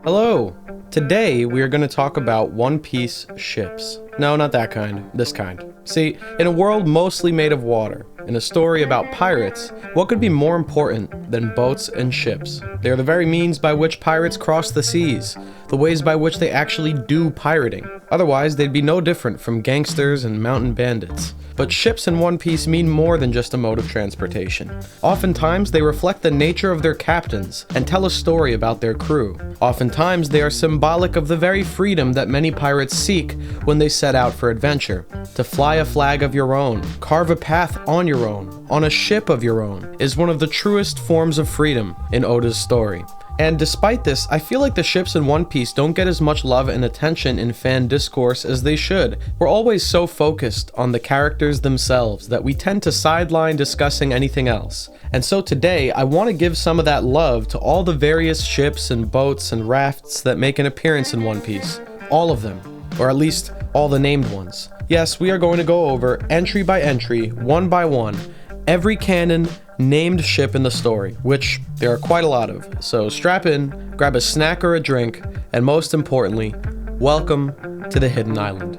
Hello! Today we are going to talk about One Piece ships. No, not that kind. This kind. See, in a world mostly made of water, in a story about pirates, what could be more important than boats and ships? They are the very means by which pirates cross the seas, the ways by which they actually do pirating. Otherwise, they'd be no different from gangsters and mountain bandits. But ships in One Piece mean more than just a mode of transportation. Oftentimes, they reflect the nature of their captains and tell a story about their crew. Oftentimes, they are symbolic of the very freedom that many pirates seek when they set out for adventure. To fly a flag of your own, carve a path on your own, on a ship of your own, is one of the truest forms of freedom in Oda's story. And despite this, I feel like the ships in One Piece don't get as much love and attention in fan discourse as they should. We're always so focused on the characters themselves that we tend to sideline discussing anything else. And so today, I want to give some of that love to all the various ships and boats and rafts that make an appearance in One Piece. All of them, or at least all the named ones. Yes, we are going to go over, entry by entry, one by one, every canon named ship in the story, which there are quite a lot of. So strap in, grab a snack or a drink, and most importantly, welcome to the Hidden Island.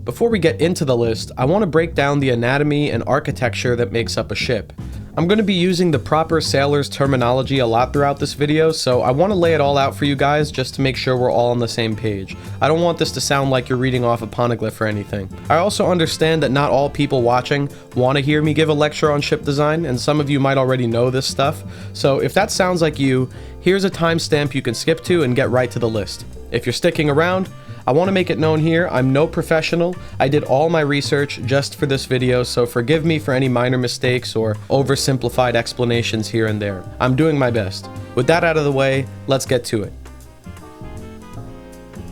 Before we get into the list, I want to break down the anatomy and architecture that makes up a ship. I'm going to be using the proper sailor's terminology a lot throughout this video, so I want to lay it all out for you guys just to make sure we're all on the same page. I don't want this to sound like you're reading off a poneglyph or anything. I also understand that not all people watching want to hear me give a lecture on ship design, and some of you might already know this stuff, so if that sounds like you, here's a timestamp you can skip to and get right to the list. If you're sticking around, I want to make it known here, I'm no professional. I did all my research just for this video, so forgive me for any minor mistakes or oversimplified explanations here and there. I'm doing my best. With that out of the way, let's get to it.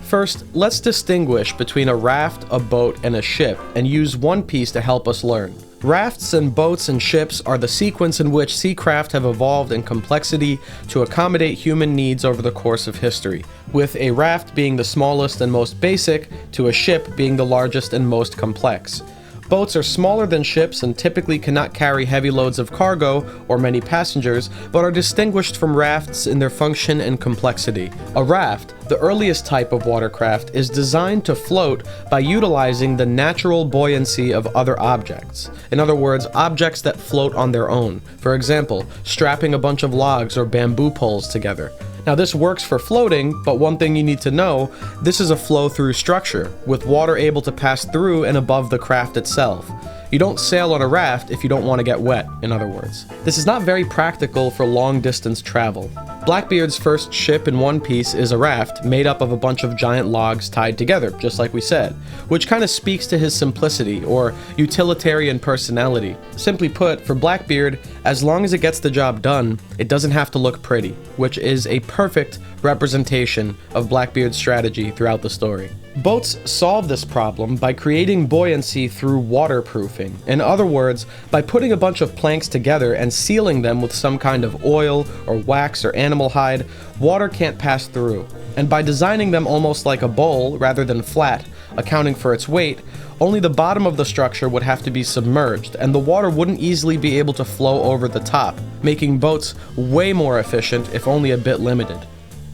First, let's distinguish between a raft, a boat, and a ship, and use One Piece to help us learn. Rafts and boats and ships are the sequence in which seacraft have evolved in complexity to accommodate human needs over the course of history, with a raft being the smallest and most basic, to a ship being the largest and most complex. Boats are smaller than ships and typically cannot carry heavy loads of cargo or many passengers, but are distinguished from rafts in their function and complexity. A raft, the earliest type of watercraft, is designed to float by utilizing the natural buoyancy of other objects. In other words, objects that float on their own. For example, strapping a bunch of logs or bamboo poles together. Now this works for floating, but one thing you need to know, this is a flow-through structure, with water able to pass through and above the craft itself. You don't sail on a raft if you don't want to get wet, in other words. This is not very practical for long-distance travel. Blackbeard's first ship in One Piece is a raft made up of a bunch of giant logs tied together, just like we said, which kind of speaks to his simplicity or utilitarian personality. Simply put, for Blackbeard, as long as it gets the job done, it doesn't have to look pretty, which is a perfect representation of Blackbeard's strategy throughout the story. Boats solve this problem by creating buoyancy through waterproofing. In other words, by putting a bunch of planks together and sealing them with some kind of oil or wax or animal hide, water can't pass through. And by designing them almost like a bowl rather than flat, accounting for its weight, only the bottom of the structure would have to be submerged, and the water wouldn't easily be able to flow over the top, making boats way more efficient if only a bit limited.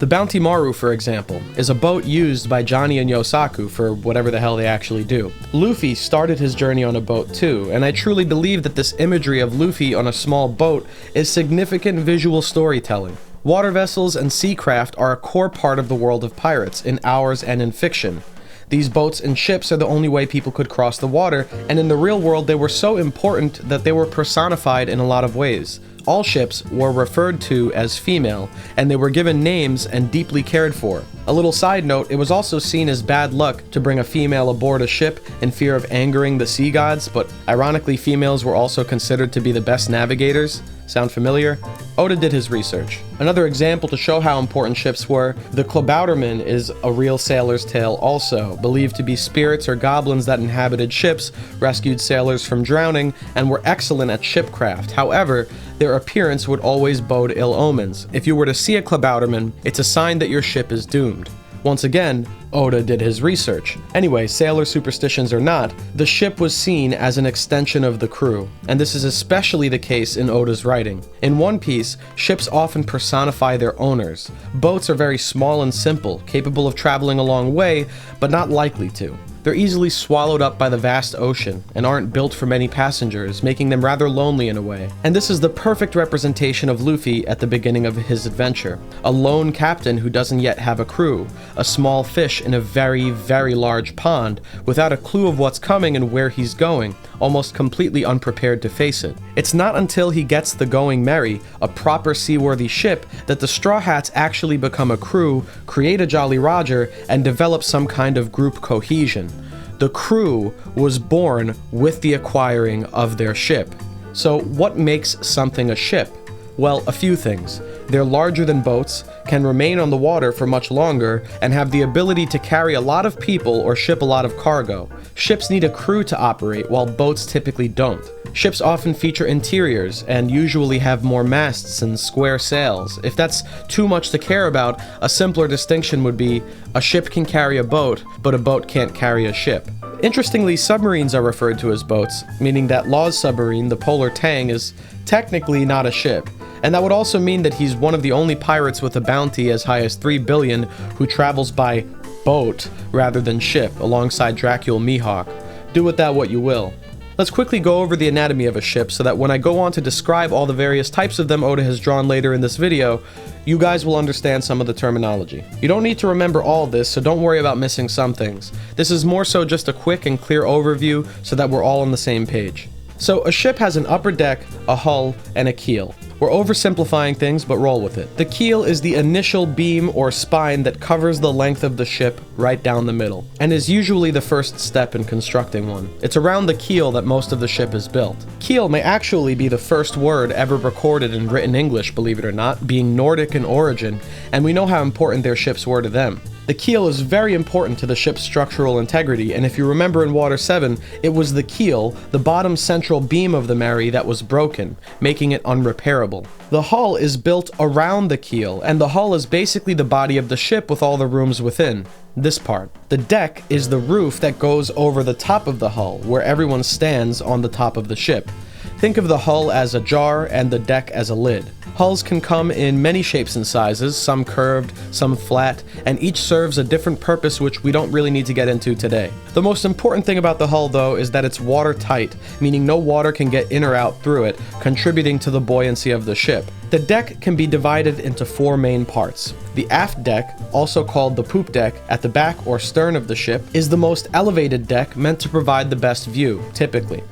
The Bounty Maru, for example, is a boat used by Johnny and Yosaku for whatever the hell they actually do. Luffy started his journey on a boat too, and I truly believe that this imagery of Luffy on a small boat is significant visual storytelling. Water vessels and seacraft are a core part of the world of pirates, in ours and in fiction. These boats and ships are the only way people could cross the water, and in the real world they were so important that they were personified in a lot of ways. All ships were referred to as female, and they were given names and deeply cared for. A little side note, it was also seen as bad luck to bring a female aboard a ship in fear of angering the sea gods, but ironically females were also considered to be the best navigators. Sound familiar? Oda did his research. Another example to show how important ships were, the Klabauterman is a real sailor's tale also, believed to be spirits or goblins that inhabited ships, rescued sailors from drowning, and were excellent at shipcraft. However, their appearance would always bode ill omens. If you were to see a Klabauterman, it's a sign that your ship is doomed. Once again, Oda did his research. Anyway, sailor superstitions or not, the ship was seen as an extension of the crew, and this is especially the case in Oda's writing. In One Piece, ships often personify their owners. Boats are very small and simple, capable of traveling a long way, but not likely to. They're easily swallowed up by the vast ocean and aren't built for many passengers, making them rather lonely in a way. And this is the perfect representation of Luffy at the beginning of his adventure. A lone captain who doesn't yet have a crew, a small fish in a very, very large pond, without a clue of what's coming and where he's going, almost completely unprepared to face it. It's not until he gets the Going Merry, a proper seaworthy ship, that the Straw Hats actually become a crew, create a Jolly Roger, and develop some kind of group cohesion. The crew was born with the acquiring of their ship. So what makes something a ship? Well, a few things. They're larger than boats, can remain on the water for much longer, and have the ability to carry a lot of people or ship a lot of cargo. Ships need a crew to operate, while boats typically don't. Ships often feature interiors, and usually have more masts and square sails. If that's too much to care about, a simpler distinction would be, a ship can carry a boat, but a boat can't carry a ship. Interestingly, submarines are referred to as boats, meaning that Law's submarine, the Polar Tang, is technically not a ship. And that would also mean that he's one of the only pirates with a bounty as high as 3 billion who travels by boat rather than ship, alongside Dracula Mihawk. Do with that what you will. Let's quickly go over the anatomy of a ship so that when I go on to describe all the various types of them Oda has drawn later in this video, you guys will understand some of the terminology. You don't need to remember all this, so don't worry about missing some things. This is more so just a quick and clear overview so that we're all on the same page. So a ship has an upper deck, a hull, and a keel. We're oversimplifying things, but roll with it. The keel is the initial beam or spine that covers the length of the ship right down the middle, and is usually the first step in constructing one. It's around the keel that most of the ship is built. Keel may actually be the first word ever recorded in written English, believe it or not, being Nordic in origin, and we know how important their ships were to them. The keel is very important to the ship's structural integrity, and if you remember in Water 7, it was the keel, the bottom central beam of the Merry, that was broken, making it unrepairable. The hull is built around the keel, and the hull is basically the body of the ship with all the rooms within. This part. The deck is the roof that goes over the top of the hull, where everyone stands on the top of the ship. Think of the hull as a jar and the deck as a lid. Hulls can come in many shapes and sizes, some curved, some flat, and each serves a different purpose which we don't really need to get into today. The most important thing about the hull though is that it's watertight, meaning no water can get in or out through it, contributing to the buoyancy of the ship. The deck can be divided into 4 main parts. The aft deck, also called the poop deck, at the back or stern of the ship, is the most elevated deck meant to provide the best view, typically.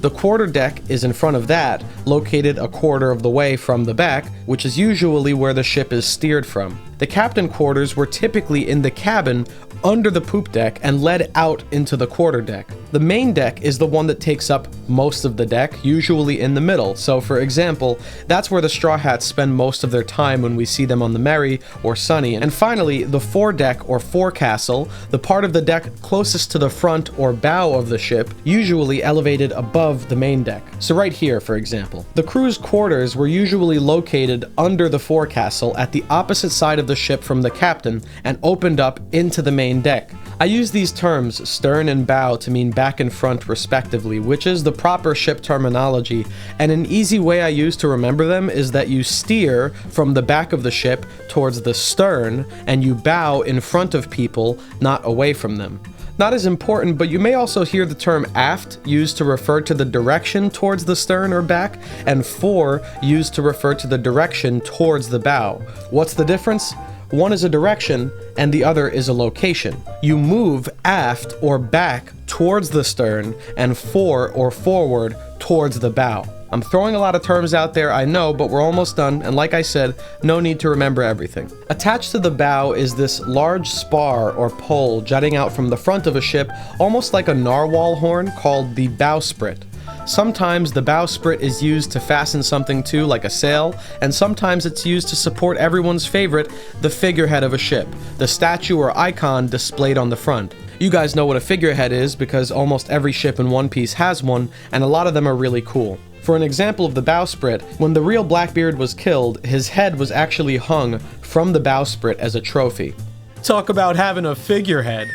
The quarter deck is in front of that, located a quarter of the way from the back, which is usually where the ship is steered from. The captain quarters were typically in the cabin under the poop deck and led out into the quarter deck. The main deck is the one that takes up most of the deck, usually in the middle. So for example, that's where the Straw Hats spend most of their time when we see them on the Merry or Sunny. And finally, the foredeck or forecastle, the part of the deck closest to the front or bow of the ship, usually elevated above the main deck. So right here, for example, the crew's quarters were usually located under the forecastle at the opposite side of the ship from the captain and opened up into the main deck. I use these terms, stern and bow, to mean back and front respectively, which is the proper ship terminology, and an easy way I use to remember them is that you steer from the back of the ship towards the stern and you bow in front of people, not away from them. Not as important, but you may also hear the term aft used to refer to the direction towards the stern or back, and fore used to refer to the direction towards the bow. What's the difference? One is a direction, and the other is a location. You move aft or back towards the stern, and fore or forward towards the bow. I'm throwing a lot of terms out there, I know, but we're almost done, and like I said, no need to remember everything. Attached to the bow is this large spar or pole jutting out from the front of a ship, almost like a narwhal horn, called the bowsprit. Sometimes the bowsprit is used to fasten something to, like a sail, and sometimes it's used to support everyone's favorite, the figurehead of a ship, the statue or icon displayed on the front. You guys know what a figurehead is because almost every ship in One Piece has one, and a lot of them are really cool. For an example of the bowsprit, when the real Blackbeard was killed, his head was actually hung from the bowsprit as a trophy. Talk about having a figurehead.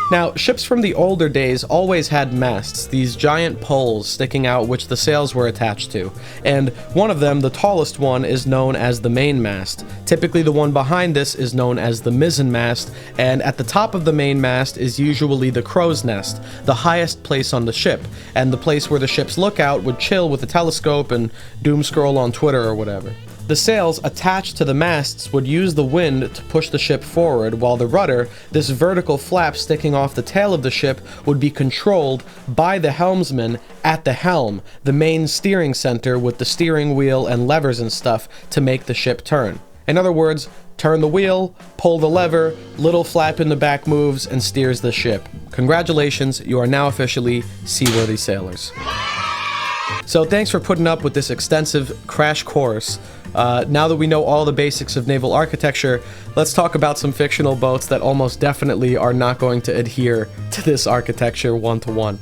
Now, ships from the older days always had masts, these giant poles sticking out which the sails were attached to, and one of them, the tallest one, is known as the mainmast. Typically the one behind this is known as the mizzenmast, and at the top of the mainmast is usually the crow's nest, the highest place on the ship, and the place where the ship's lookout would chill with a telescope and doom scroll on Twitter or whatever. The sails attached to the masts would use the wind to push the ship forward, while the rudder, this vertical flap sticking off the tail of the ship, would be controlled by the helmsman at the helm, the main steering center with the steering wheel and levers and stuff to make the ship turn. In other words, turn the wheel, pull the lever, little flap in the back moves and steers the ship. Congratulations, you are now officially seaworthy sailors. So thanks for putting up with this extensive crash course. Now that we know all the basics of naval architecture, let's talk about some fictional boats that almost definitely are not going to adhere to this architecture one-to-one.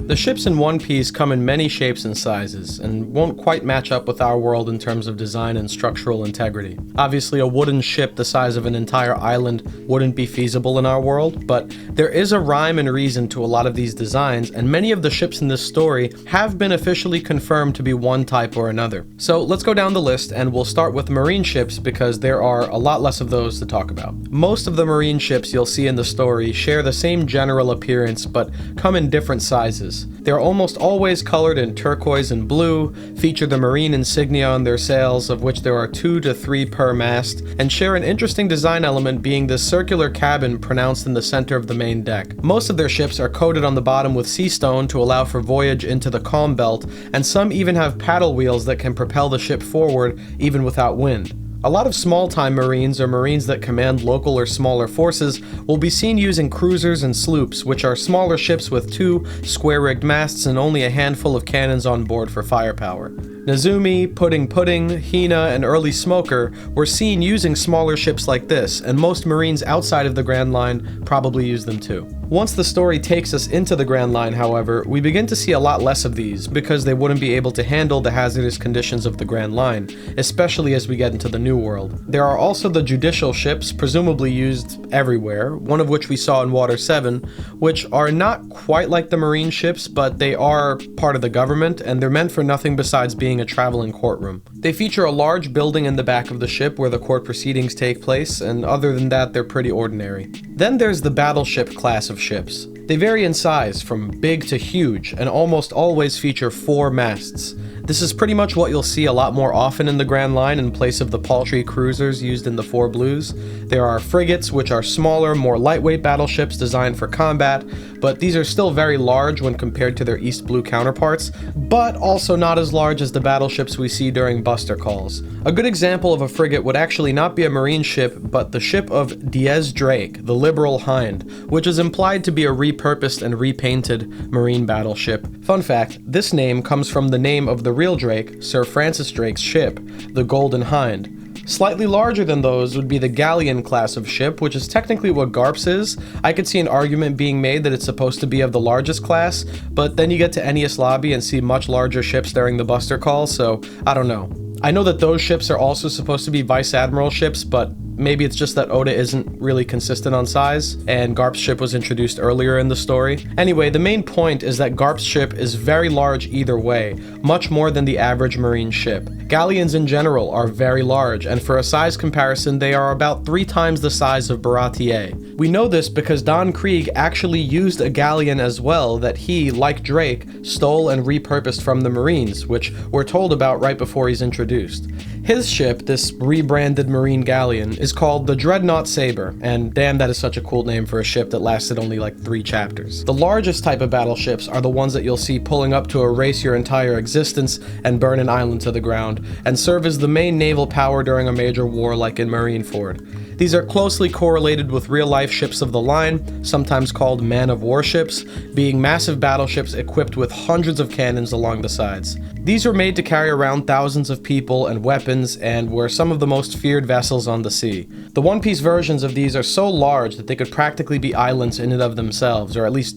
The ships in One Piece come in many shapes and sizes, and won't quite match up with our world in terms of design and structural integrity. Obviously, a wooden ship the size of an entire island wouldn't be feasible in our world, but there is a rhyme and reason to a lot of these designs, and many of the ships in this story have been officially confirmed to be one type or another. So let's go down the list, and we'll start with marine ships because there are a lot less of those to talk about. Most of the marine ships you'll see in the story share the same general appearance, but come in different sizes. They're almost always colored in turquoise and blue, feature the marine insignia on their sails, of which there are 2 to 3 per mast, and share an interesting design element being this circular cabin pronounced in the center of the main deck. Most of their ships are coated on the bottom with sea stone to allow for voyage into the calm belt, and some even have paddle wheels that can propel the ship forward even without wind. A lot of small-time Marines, or Marines that command local or smaller forces, will be seen using cruisers and sloops, which are smaller ships with 2 square-rigged masts and only a handful of cannons on board for firepower. Nezumi, Pudding Pudding, Hina, and Early Smoker were seen using smaller ships like this, and most Marines outside of the Grand Line probably use them too. Once the story takes us into the Grand Line, however, we begin to see a lot less of these, because they wouldn't be able to handle the hazardous conditions of the Grand Line, especially as we get into the New World. There are also the judicial ships, presumably used everywhere, one of which we saw in Water 7, which are not quite like the Marine ships, but they are part of the government, and they're meant for nothing besides being a traveling courtroom. They feature a large building in the back of the ship where the court proceedings take place, and other than that, they're pretty ordinary. Then there's the battleship class of ships. They vary in size, from big to huge, and almost always feature 4 masts. This is pretty much what you'll see a lot more often in the Grand Line in place of the paltry cruisers used in the 4 Blues. There are frigates, which are smaller, more lightweight battleships designed for combat, but these are still very large when compared to their East Blue counterparts, but also not as large as the battleships we see during Buster Calls. A good example of a frigate would actually not be a marine ship, but the ship of Diez Drake, the Liberal Hind, which is implied to be a repurposed and repainted marine battleship. Fun fact, this name comes from the name of the real Drake, Sir Francis Drake's ship, the Golden Hind. Slightly larger than those would be the galleon class of ship, which is technically what Garps is. I could see an argument being made that it's supposed to be of the largest class, but then you get to Enies Lobby and see much larger ships during the Buster Call, so I don't know. I know that those ships are also supposed to be Vice Admiral ships, but maybe it's just that Oda isn't really consistent on size, and Garp's ship was introduced earlier in the story. Anyway, the main point is that Garp's ship is very large either way, much more than the average marine ship. Galleons in general are very large, and for a size comparison, they are about 3 times the size of Baratier. We know this because Don Krieg actually used a galleon as well that he, like Drake, stole and repurposed from the Marines, which we're told about right before he's introduced. His ship, this rebranded marine galleon, is called the Dreadnought Saber, and damn, that is such a cool name for a ship that lasted only like 3 chapters. The largest type of battleships are the ones that you'll see pulling up to erase your entire existence and burn an island to the ground, and serve as the main naval power during a major war like in Marineford. These are closely correlated with real-life ships of the line, sometimes called man-of-war ships, being massive battleships equipped with hundreds of cannons along the sides. These were made to carry around thousands of people and weapons, and were some of the most feared vessels on the sea. The one-piece versions of these are so large that they could practically be islands in and of themselves, or at least,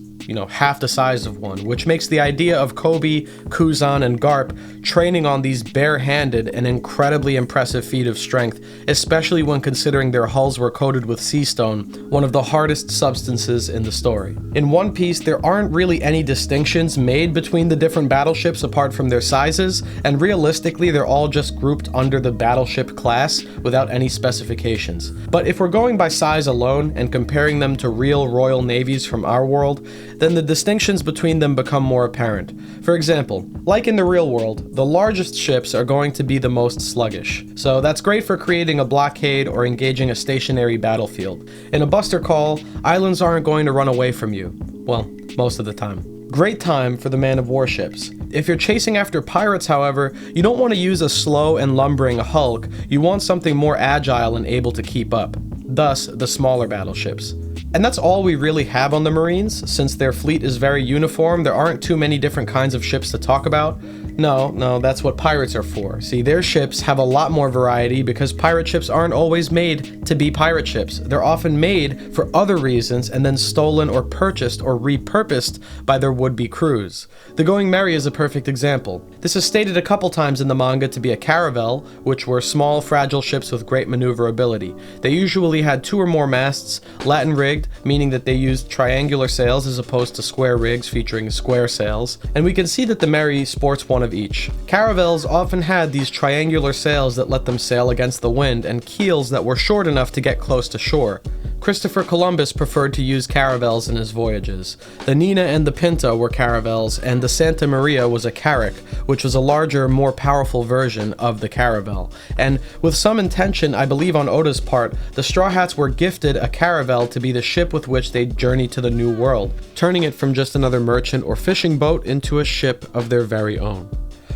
half the size of one, which makes the idea of Kobe, Kuzan, and Garp training on these bare-handed an incredibly impressive feat of strength, especially when considering their hulls were coated with sea stone, one of the hardest substances in the story. In One Piece, there aren't really any distinctions made between the different battleships apart from their sizes, and realistically they're all just grouped under the battleship class without any specifications. But if we're going by size alone and comparing them to real Royal Navies from our world, then the distinctions between them become more apparent. For example, like in the real world, the largest ships are going to be the most sluggish. So that's great for creating a blockade or engaging a stationary battlefield. In a buster call, islands aren't going to run away from you. Well, most of the time. Great time for the man-of-war ships. If you're chasing after pirates, however, you don't want to use a slow and lumbering hulk, you want something more agile and able to keep up. Thus, the smaller battleships. And that's all we really have on the Marines. Since their fleet is very uniform, there aren't too many different kinds of ships to talk about. No, that's what pirates are for. See, their ships have a lot more variety because pirate ships aren't always made to be pirate ships. They're often made for other reasons and then stolen or purchased or repurposed by their would-be crews. The Going Merry is a perfect example. This is stated a couple times in the manga to be a caravel, which were small, fragile ships with great maneuverability. They usually had 2 or more masts, Latin rigged, meaning that they used triangular sails as opposed to square rigs featuring square sails, and we can see that the Merry sports one of each. Caravels often had these triangular sails that let them sail against the wind and keels that were short enough to get close to shore. Christopher Columbus preferred to use caravels in his voyages. The Nina and the Pinta were caravels, and the Santa Maria was a carrack, which was a larger, more powerful version of the caravel. And with some intention, I believe on Oda's part, the Straw Hats were gifted a caravel to be the ship with which they'd journey to the New World, turning it from just another merchant or fishing boat into a ship of their very own.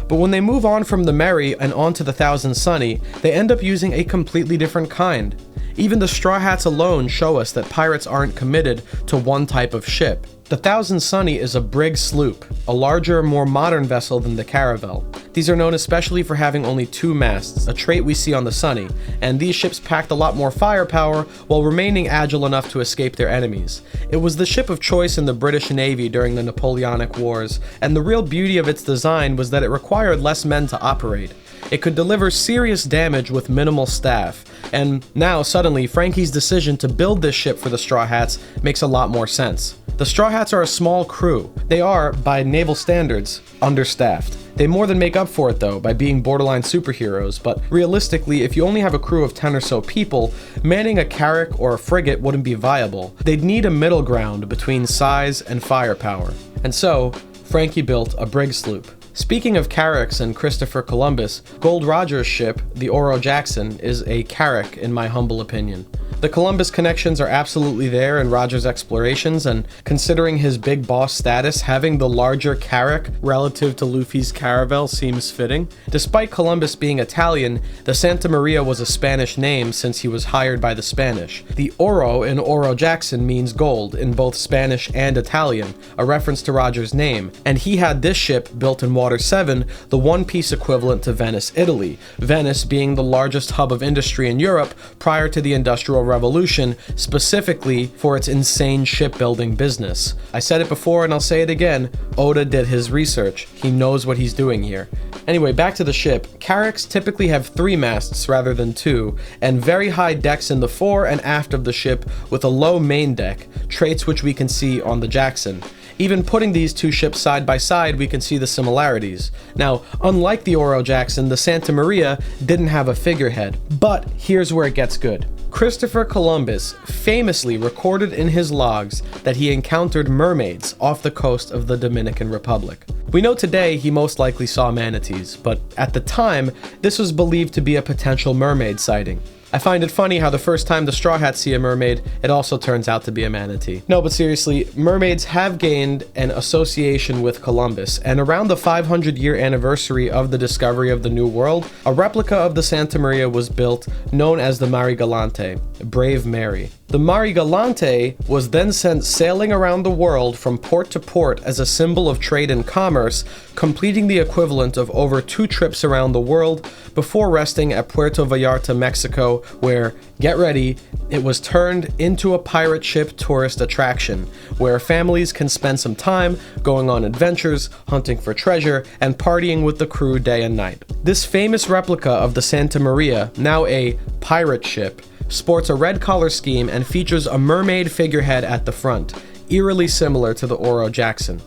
But when they move on from the Merry and onto the Thousand Sunny, they end up using a completely different kind. Even the Straw Hats alone show us that pirates aren't committed to one type of ship. The Thousand Sunny is a brig sloop, a larger, more modern vessel than the caravel. These are known especially for having only 2 masts, a trait we see on the Sunny, and these ships packed a lot more firepower while remaining agile enough to escape their enemies. It was the ship of choice in the British Navy during the Napoleonic Wars, and the real beauty of its design was that it required less men to operate. It could deliver serious damage with minimal staff, and now suddenly Frankie's decision to build this ship for the Straw Hats makes a lot more sense. The Straw Hats are a small crew. They are, by naval standards, understaffed. They more than make up for it though, by being borderline superheroes, but realistically, if you only have a crew of 10 or so people, manning a carrack or a frigate wouldn't be viable. They'd need a middle ground between size and firepower. And so, Frankie built a brig sloop. Speaking of carracks and Christopher Columbus, Gold Roger's ship, the Oro Jackson, is a carrack in my humble opinion. The Columbus connections are absolutely there in Roger's explorations, and considering his big boss status, having the larger carrack relative to Luffy's caravel seems fitting. Despite Columbus being Italian, the Santa Maria was a Spanish name since he was hired by the Spanish. The Oro in Oro Jackson means gold in both Spanish and Italian, a reference to Roger's name, and he had this ship built in Water 7, the one-piece equivalent to Venice, Italy, Venice being the largest hub of industry in Europe prior to the Industrial Revolution, specifically for its insane shipbuilding business. I said it before and I'll say it again, Oda did his research. He knows what he's doing here. Anyway, back to the ship. Carracks typically have 3 masts rather than 2, and very high decks in the fore and aft of the ship with a low main deck, traits which we can see on the Jackson. Even putting these 2 ships side by side, we can see the similarities. Now, unlike the Oro Jackson, the Santa Maria didn't have a figurehead, but here's where it gets good. Christopher Columbus famously recorded in his logs that he encountered mermaids off the coast of the Dominican Republic. We know today he most likely saw manatees, but at the time, this was believed to be a potential mermaid sighting. I find it funny how the first time the Straw Hats see a mermaid, it also turns out to be a manatee. No, but seriously, mermaids have gained an association with Columbus, and around the 500-year anniversary of the discovery of the New World, a replica of the Santa Maria was built, known as the Mare Galante, Brave Mary. The Mare Galante was then sent sailing around the world from port to port as a symbol of trade and commerce, completing the equivalent of over 2 trips around the world before resting at Puerto Vallarta, Mexico, where, get ready, it was turned into a pirate ship tourist attraction, where families can spend some time going on adventures, hunting for treasure, and partying with the crew day and night. This famous replica of the Santa Maria, now a pirate ship, sports a red color scheme and features a mermaid figurehead at the front, eerily similar to the Oro Jackson.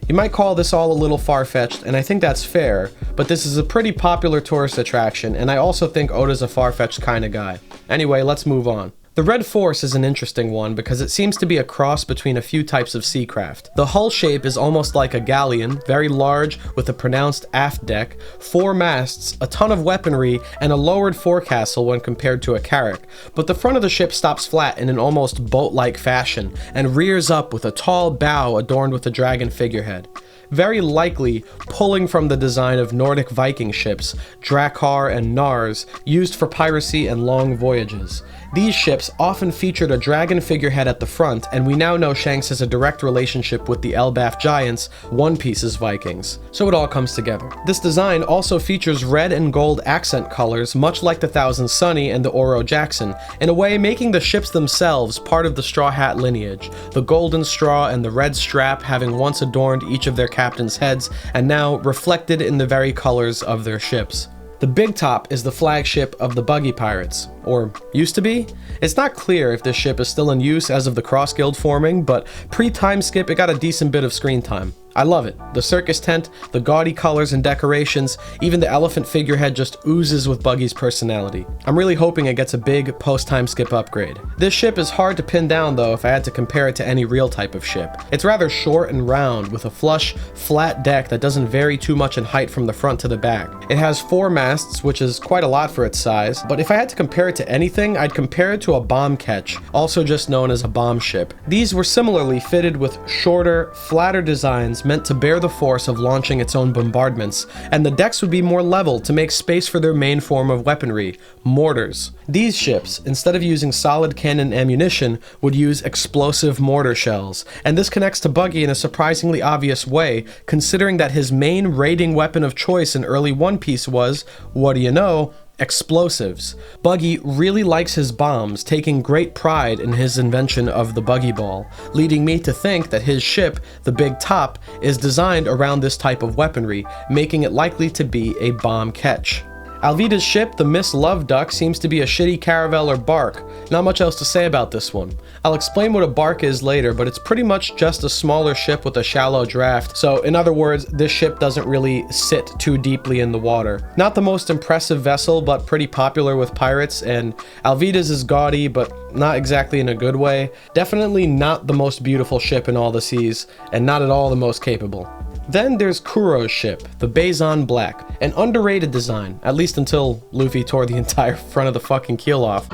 You might call this all a little far-fetched, and I think that's fair, but this is a pretty popular tourist attraction, and I also think Oda's a far-fetched kind of guy. Anyway, let's move on. The Red Force is an interesting one because it seems to be a cross between a few types of sea craft. The hull shape is almost like a galleon, very large with a pronounced aft deck, 4 masts, a ton of weaponry, and a lowered forecastle when compared to a carrack. But the front of the ship stops flat in an almost boat-like fashion and rears up with a tall bow adorned with a dragon figurehead. Very likely pulling from the design of Nordic Viking ships, Drakkar and Nars, used for piracy and long voyages. These ships often featured a dragon figurehead at the front, and we now know Shanks has a direct relationship with the Elbaf giants, One Piece's Vikings. So it all comes together. This design also features red and gold accent colors, much like the Thousand Sunny and the Oro Jackson, in a way making the ships themselves part of the Straw Hat lineage, the golden straw and the red strap having once adorned each of their captains' heads, and now reflected in the very colors of their ships. The Big Top is the flagship of the Buggy Pirates, or used to be. It's not clear if this ship is still in use as of the Cross Guild forming, but pre-time skip it got a decent bit of screen time. I love it. The circus tent, the gaudy colors and decorations, even the elephant figurehead just oozes with Buggy's personality. I'm really hoping it gets a big post-time skip upgrade. This ship is hard to pin down though if I had to compare it to any real type of ship. It's rather short and round with a flush, flat deck that doesn't vary too much in height from the front to the back. It has 4 masts, which is quite a lot for its size, but if I had to compare it to anything, I'd compare it to a bomb ketch, also just known as a bomb ship. These were similarly fitted with shorter, flatter designs meant to bear the force of launching its own bombardments, and the decks would be more level to make space for their main form of weaponry, mortars. These ships, instead of using solid cannon ammunition, would use explosive mortar shells, and this connects to Buggy in a surprisingly obvious way, considering that his main raiding weapon of choice in early One Piece was, what do you know, explosives. Buggy really likes his bombs, taking great pride in his invention of the Buggy Ball, leading me to think that his ship, the Big Top, is designed around this type of weaponry, making it likely to be a bomb ketch. Alvida's ship, the Miss Love Duck, seems to be a shitty caravel or bark. Not much else to say about this one. I'll explain what a bark is later, but it's pretty much just a smaller ship with a shallow draft, so in other words, this ship doesn't really sit too deeply in the water. Not the most impressive vessel, but pretty popular with pirates, and Alvida's is gaudy, but not exactly in a good way. Definitely not the most beautiful ship in all the seas, and not at all the most capable. Then there's Kuro's ship, the Bazon Black, an underrated design, at least until Luffy tore the entire front of the fucking keel off.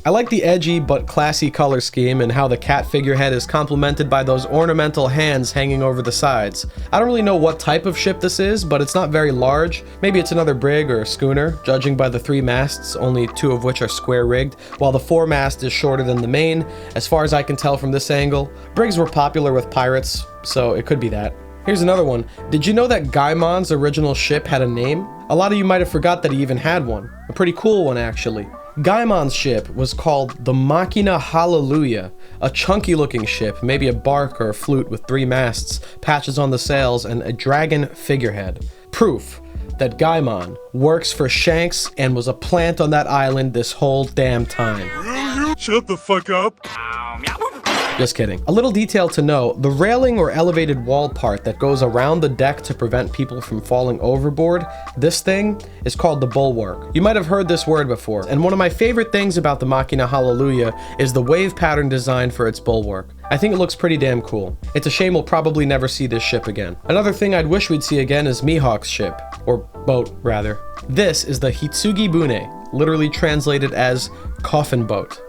I like the edgy but classy color scheme and how the cat figurehead is complemented by those ornamental hands hanging over the sides. I don't really know what type of ship this is, but it's not very large. Maybe it's another brig or schooner, judging by the 3 masts, only 2 of which are square rigged, while the 4 mast is shorter than the main, as far as I can tell from this angle. Brigs were popular with pirates, so it could be that. Here's another one. Did you know that Gaimon's original ship had a name? A lot of you might have forgot that he even had one. A pretty cool one, actually. Gaimon's ship was called the Machina Hallelujah, a chunky looking ship, maybe a bark or a flute with 3 masts, patches on the sails, and a dragon figurehead. proof that Gaimon works for Shanks and was a plant on that island this whole damn time. Shut the fuck up. Just kidding. A little detail to know, the railing or elevated wall part that goes around the deck to prevent people from falling overboard, this thing is called the bulwark. You might have heard this word before, and one of my favorite things about the Machina Hallelujah is the wave pattern design for its bulwark. I think it looks pretty damn cool. It's a shame we'll probably never see this ship again. Another thing I'd wish we'd see again is Mihawk's ship, or boat rather. This is the Hitsugi Bune, literally translated as coffin boat.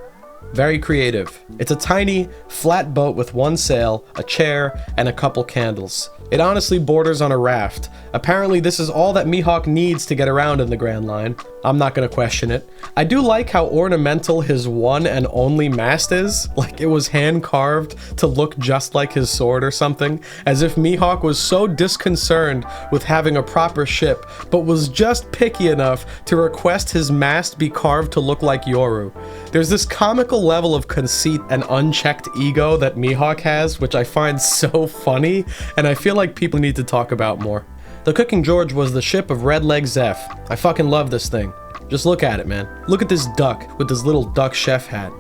Very creative. It's a tiny, flat boat with one sail, a chair, and a couple candles. It honestly borders on a raft. Apparently this is all that Mihawk needs to get around in the Grand Line. I'm not gonna question it. I do like how ornamental his one and only mast is. Like it was hand carved to look just like his sword or something. As if Mihawk was so disconcerted with having a proper ship, but was just picky enough to request his mast be carved to look like Yoru. There's this comical level of conceit and unchecked ego that Mihawk has, which I find so funny, and I feel like people need to talk about more. The Cooking George was the ship of Red Leg Zeph. I fucking love this thing. Just look at it, man. Look at this duck with this little duck chef hat.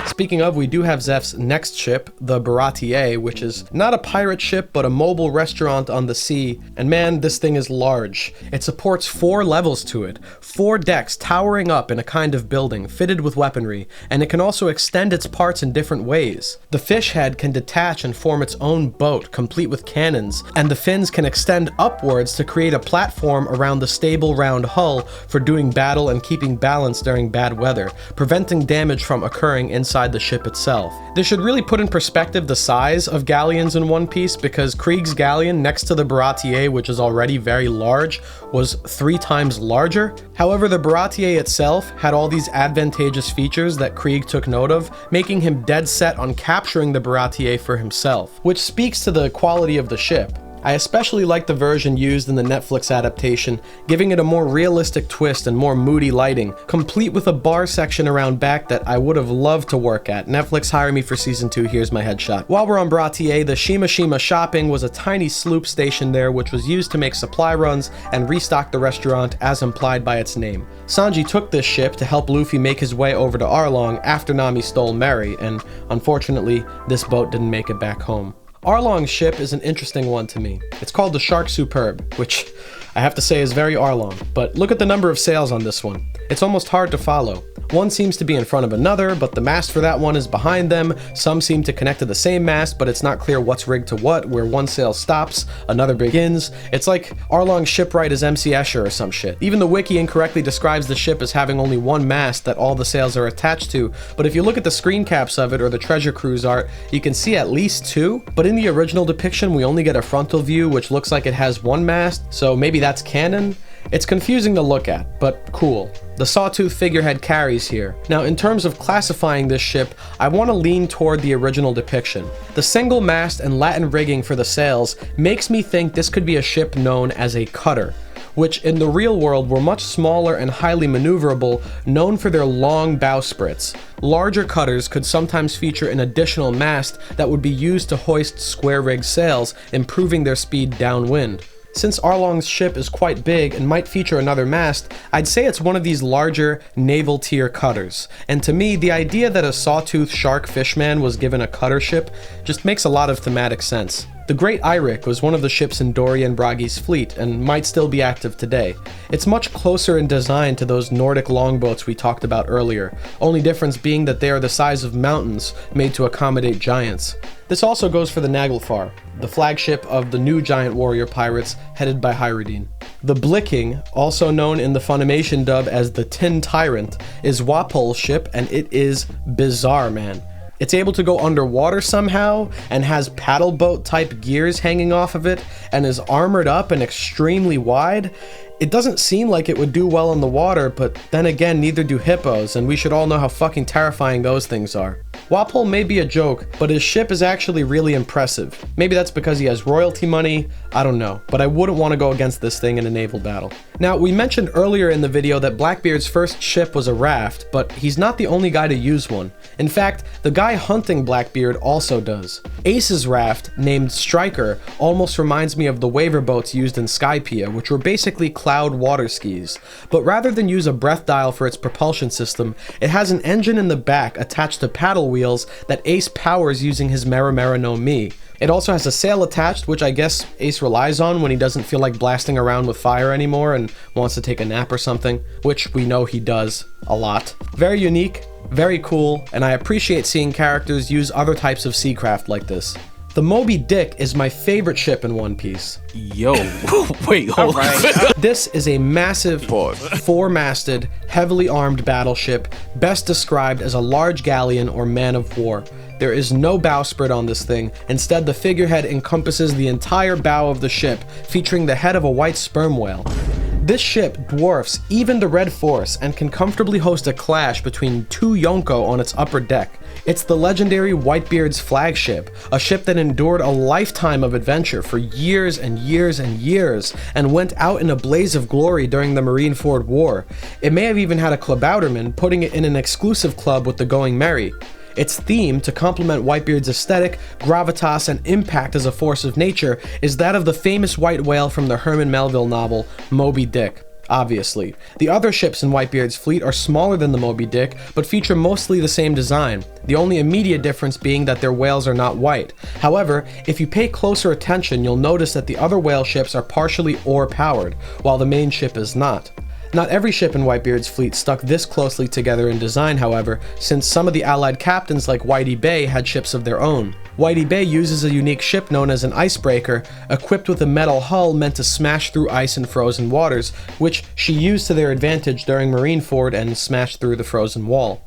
Speaking of, we do have Zeph's next ship, the Baratier, which is not a pirate ship, but a mobile restaurant on the sea. And man, this thing is large. It supports 4 levels to it, 4 decks towering up in a kind of building, fitted with weaponry, and it can also extend its parts in different ways. The fish head can detach and form its own boat, complete with cannons, and the fins can extend upwards to create a platform around the stable round hull for doing battle and keeping balance during bad weather, preventing damage from occurring inside the ship itself. This should really put in perspective the size of galleons in One Piece, because Krieg's galleon next to the Baratier, which is already very large, was 3 times larger. However, the Baratier itself had all these advantageous features that Krieg took note of, making him dead set on capturing the Baratier for himself, which speaks to the quality of the ship. I especially like the version used in the Netflix adaptation, giving it a more realistic twist and more moody lighting, complete with a bar section around back that I would have loved to work at. Netflix, hire me for season 2, here's my headshot. While we're on Baratier, the Shima Shima Shopping was a tiny sloop station there which was used to make supply runs and restock the restaurant as implied by its name. Sanji took this ship to help Luffy make his way over to Arlong after Nami stole Mary, and unfortunately, this boat didn't make it back home. Arlong's ship is an interesting one to me. It's called the Shark Superb, which I have to say is very Arlong, but look at the number of sails on this one. It's almost hard to follow. One seems to be in front of another, but the mast for that one is behind them. Some seem to connect to the same mast, but it's not clear what's rigged to what, where one sail stops, another begins. It's like Arlong's shipwright is MC Escher or some shit. Even the wiki incorrectly describes the ship as having only one mast that all the sails are attached to, but if you look at the screen caps of it or the treasure cruise art, you can see at least 2, but in the original depiction we only get a frontal view which looks like it has one mast, so maybe that's canon? It's confusing to look at, but cool. The sawtooth figurehead carries here. Now, in terms of classifying this ship, I want to lean toward the original depiction. The single mast and Latin rigging for the sails makes me think this could be a ship known as a cutter, which in the real world were much smaller and highly maneuverable, known for their long bowsprits. Larger cutters could sometimes feature an additional mast that would be used to hoist square-rigged sails, improving their speed downwind. Since Arlong's ship is quite big and might feature another mast, I'd say it's one of these larger naval tier cutters. And to me, the idea that a sawtooth shark fishman was given a cutter ship just makes a lot of thematic sense. The Great Eirik was one of the ships in Dorian Bragi's fleet and might still be active today. It's much closer in design to those Nordic longboats we talked about earlier, only difference being that they are the size of mountains made to accommodate giants. This also goes for the Naglfar, the flagship of the new giant warrior pirates headed by Hyruddin. The Blicking, also known in the Funimation dub as the Tin Tyrant, is Wapol's ship, and it is bizarre, man. It's able to go underwater somehow, and has paddle boat type gears hanging off of it, and is armored up and extremely wide. It doesn't seem like it would do well in the water, but then again, neither do hippos, and we should all know how fucking terrifying those things are. Walpole may be a joke, but his ship is actually really impressive. Maybe that's because he has royalty money, I don't know, but I wouldn't want to go against this thing in a naval battle. Now, we mentioned earlier in the video that Blackbeard's first ship was a raft, but he's not the only guy to use one. In fact, the guy hunting Blackbeard also does. Ace's raft, named Striker, almost reminds me of the waiver boats used in Skypiea, which were basically cloud water skis. But rather than use a breath dial for its propulsion system, it has an engine in the back attached to paddle wheels that Ace powers using his Mera Mera no Mi. It also has a sail attached, which I guess Ace relies on when he doesn't feel like blasting around with fire anymore and wants to take a nap or something, which we know he does a lot. Very unique, very cool, and I appreciate seeing characters use other types of seacraft like this. The Moby Dick is my favorite ship in One Piece. Yo, wait, hold on. This is a massive, four-masted, heavily armed battleship, best described as a large galleon or man of war. There is no bowsprit on this thing. Instead, the figurehead encompasses the entire bow of the ship, featuring the head of a white sperm whale. This ship dwarfs even the Red Force and can comfortably host a clash between two Yonko on its upper deck. It's the legendary Whitebeard's flagship, a ship that endured a lifetime of adventure for years and years and years, and went out in a blaze of glory during the Marineford War. It may have even had a clubouterman, putting it in an exclusive club with the Going Merry. Its theme, to complement Whitebeard's aesthetic, gravitas, and impact as a force of nature, is that of the famous white whale from the Herman Melville novel, Moby Dick. Obviously. The other ships in Whitebeard's fleet are smaller than the Moby Dick, but feature mostly the same design, the only immediate difference being that their whales are not white. However, if you pay closer attention, you'll notice that the other whale ships are partially oar-powered, while the main ship is not. Not every ship in Whitebeard's fleet stuck this closely together in design, however, since some of the allied captains like Whitey Bay had ships of their own. Whitey Bay uses a unique ship known as an icebreaker, equipped with a metal hull meant to smash through ice in frozen waters, which she used to their advantage during Marineford and smashed through the frozen wall.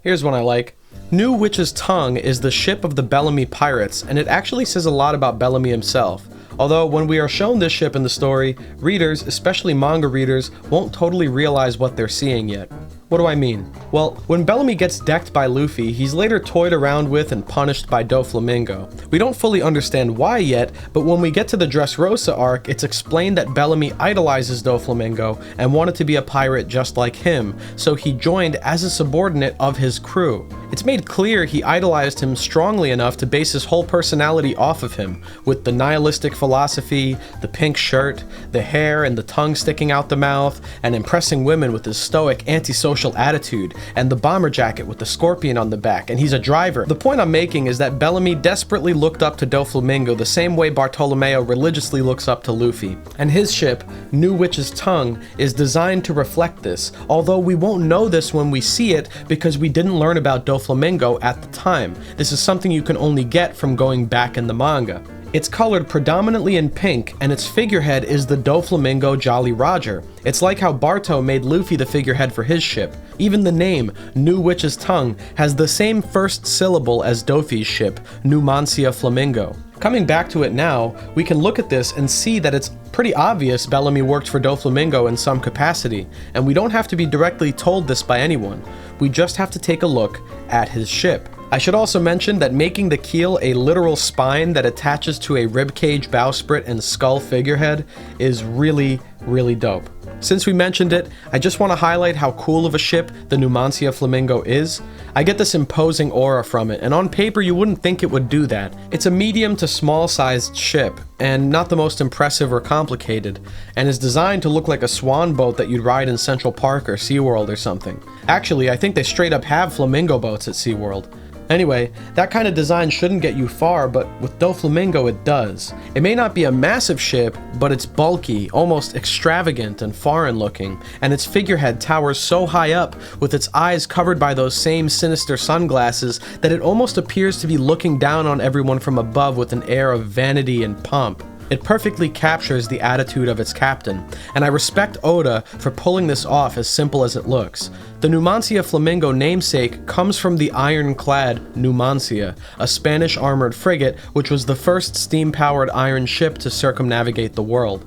Here's one I like. New Witch's Tongue is the ship of the Bellamy Pirates, and it actually says a lot about Bellamy himself. Although, when we are shown this ship in the story, readers, especially manga readers, won't totally realize what they're seeing yet. What do I mean? Well, when Bellamy gets decked by Luffy, he's later toyed around with and punished by Doflamingo. We don't fully understand why yet, but when we get to the Dressrosa arc, it's explained that Bellamy idolizes Doflamingo and wanted to be a pirate just like him, so he joined as a subordinate of his crew. It's made clear he idolized him strongly enough to base his whole personality off of him, with the nihilistic philosophy, the pink shirt, the hair and the tongue sticking out the mouth, and impressing women with his stoic, antisocial attitude, and the bomber jacket with the scorpion on the back, and he's a driver. The point I'm making is that Bellamy desperately looked up to Doflamingo the same way Bartolomeo religiously looks up to Luffy. And his ship, New Witch's Tongue, is designed to reflect this, although we won't know this when we see it because we didn't learn about Doflamingo at the time. This is something you can only get from going back in the manga. It's colored predominantly in pink, and its figurehead is the Doflamingo Jolly Roger. It's like how Barto made Luffy the figurehead for his ship. Even the name, New Witch's Tongue, has the same first syllable as Dofi's ship, Numancia Flamingo. Coming back to it now, we can look at this and see that it's pretty obvious Bellamy worked for Doflamingo in some capacity, and we don't have to be directly told this by anyone. We just have to take a look at his ship. I should also mention that making the keel a literal spine that attaches to a ribcage bowsprit and skull figurehead is really, really dope. Since we mentioned it, I just want to highlight how cool of a ship the Numancia Flamingo is. I get this imposing aura from it, and on paper you wouldn't think it would do that. It's a medium to small sized ship, and not the most impressive or complicated, and is designed to look like a swan boat that you'd ride in Central Park or SeaWorld or something. Actually, I think they straight up have flamingo boats at SeaWorld. Anyway, that kind of design shouldn't get you far, but with Doflamingo it does. It may not be a massive ship, but it's bulky, almost extravagant and foreign looking, and its figurehead towers so high up, with its eyes covered by those same sinister sunglasses, that it almost appears to be looking down on everyone from above with an air of vanity and pomp. It perfectly captures the attitude of its captain, and I respect Oda for pulling this off as simple as it looks. The Numancia Flamingo namesake comes from the ironclad Numancia, a Spanish armored frigate which was the first steam-powered iron ship to circumnavigate the world.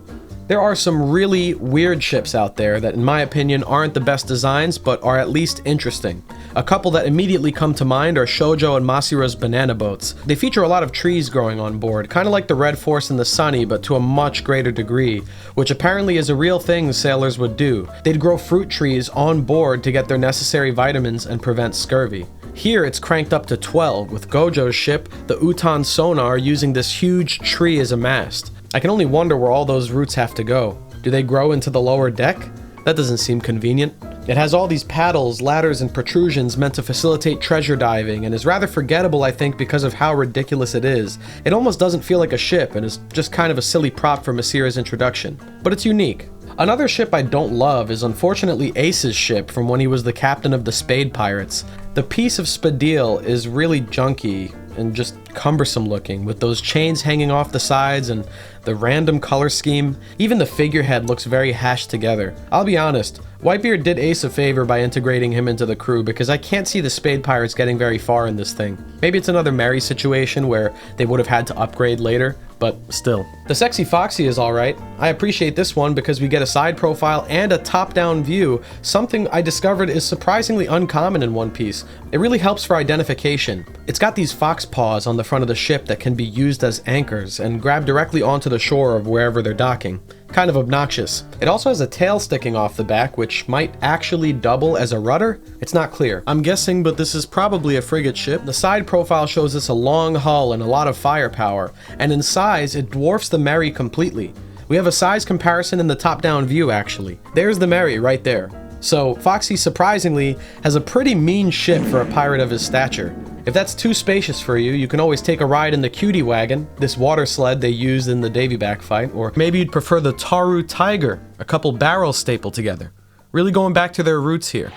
There are some really weird ships out there that in my opinion aren't the best designs but are at least interesting. A couple that immediately come to mind are Shoujo and Masira's banana boats. They feature a lot of trees growing on board, kind of like the Red Force and the Sunny, but to a much greater degree, which apparently is a real thing sailors would do. They'd grow fruit trees on board to get their necessary vitamins and prevent scurvy. Here it's cranked up to 12, with Gojo's ship, the Utan Sonar, using this huge tree as a mast. I can only wonder where all those roots have to go. Do they grow into the lower deck? That doesn't seem convenient. It has all these paddles, ladders, and protrusions meant to facilitate treasure diving, and is rather forgettable, I think, because of how ridiculous it is. It almost doesn't feel like a ship, and is just kind of a silly prop for Masira's introduction. But it's unique. Another ship I don't love is unfortunately Ace's ship from when he was the captain of the Spade Pirates. The piece of spadil is really junky and just cumbersome looking, with those chains hanging off the sides and the random color scheme. Even the figurehead looks very hashed together. I'll be honest, Whitebeard did Ace a favor by integrating him into the crew, because I can't see the Spade Pirates getting very far in this thing. Maybe it's another Mary situation where they would have had to upgrade later, but still. The Sexy Foxy is alright. I appreciate this one because we get a side profile and a top-down view, something I discovered is surprisingly uncommon in One Piece. It really helps for identification. It's got these fox paws on the front of the ship that can be used as anchors and grab directly onto the shore of wherever they're docking. Kind of obnoxious. It also has a tail sticking off the back, which might actually double as a rudder. It's not clear. I'm guessing, but this is probably a frigate ship. The side profile shows us a long hull and a lot of firepower, and in size, it dwarfs the Mary completely. We have a size comparison in the top-down view, actually. There's the Mary right there. So, Foxy surprisingly has a pretty mean ship for a pirate of his stature. If that's too spacious for you, you can always take a ride in the Cutie Wagon, this water sled they used in the Davy Back fight, or maybe you'd prefer the Taru Tiger, a couple barrels stapled together. Really going back to their roots here.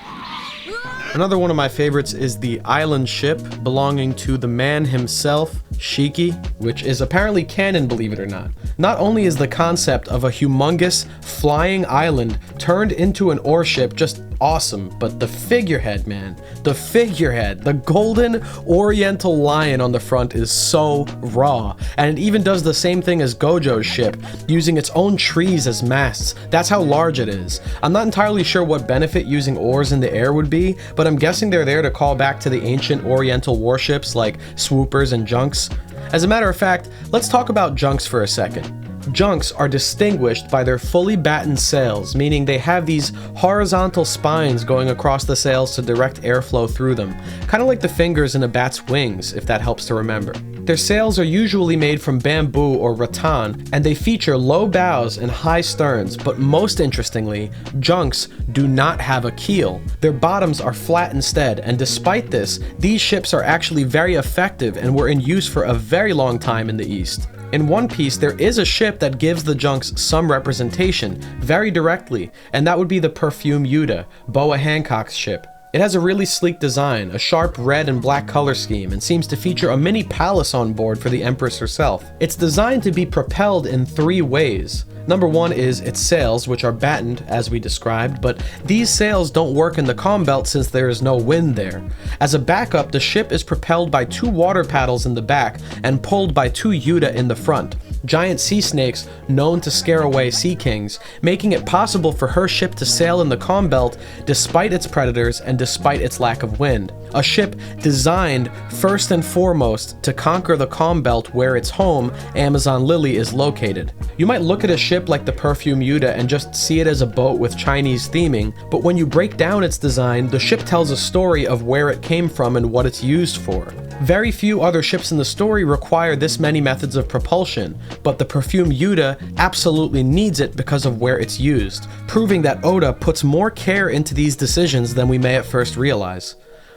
Another one of my favorites is the island ship belonging to the man himself, Shiki, which is apparently canon, believe it or not. Not only is the concept of a humongous flying island turned into an ore ship just awesome, but the figurehead, man, the golden oriental lion on the front is so raw, and it even does the same thing as Gojo's ship, using its own trees as masts. That's how large it is. I'm not entirely sure what benefit using oars in the air would be, but I'm guessing they're there to call back to the ancient oriental warships like swoopers and junks. As a matter of fact, let's talk about junks for a second. Junks are distinguished by their fully battened sails, meaning they have these horizontal spines going across the sails to direct airflow through them, kind of like the fingers in a bat's wings, if that helps to remember. Their sails are usually made from bamboo or rattan, and they feature low bows and high sterns, but most interestingly, junks do not have a keel. Their bottoms are flat instead, and despite this, these ships are actually very effective and were in use for a very long time in the East. In One Piece, there is a ship that gives the junks some representation, very directly, and that would be the Perfume Yuta, Boa Hancock's ship. It has a really sleek design, a sharp red and black color scheme, and seems to feature a mini palace on board for the Empress herself. It's designed to be propelled in 3 ways. Number 1 is its sails, which are battened, as we described, but these sails don't work in the calm belt since there is no wind there. As a backup, the ship is propelled by 2 water paddles in the back and pulled by 2 Yuta in the front, giant sea snakes known to scare away sea kings, making it possible for her ship to sail in the calm belt despite its predators and despite its lack of wind. A ship designed first and foremost to conquer the calm belt where its home, Amazon Lily, is located. You might look at a ship like the Perfume Yuta and just see it as a boat with Chinese theming, but when you break down its design, the ship tells a story of where it came from and what it's used for. Very few other ships in the story require this many methods of propulsion, but the Perfume Yuta absolutely needs it because of where it's used, proving that Oda puts more care into these decisions than we may at first realize.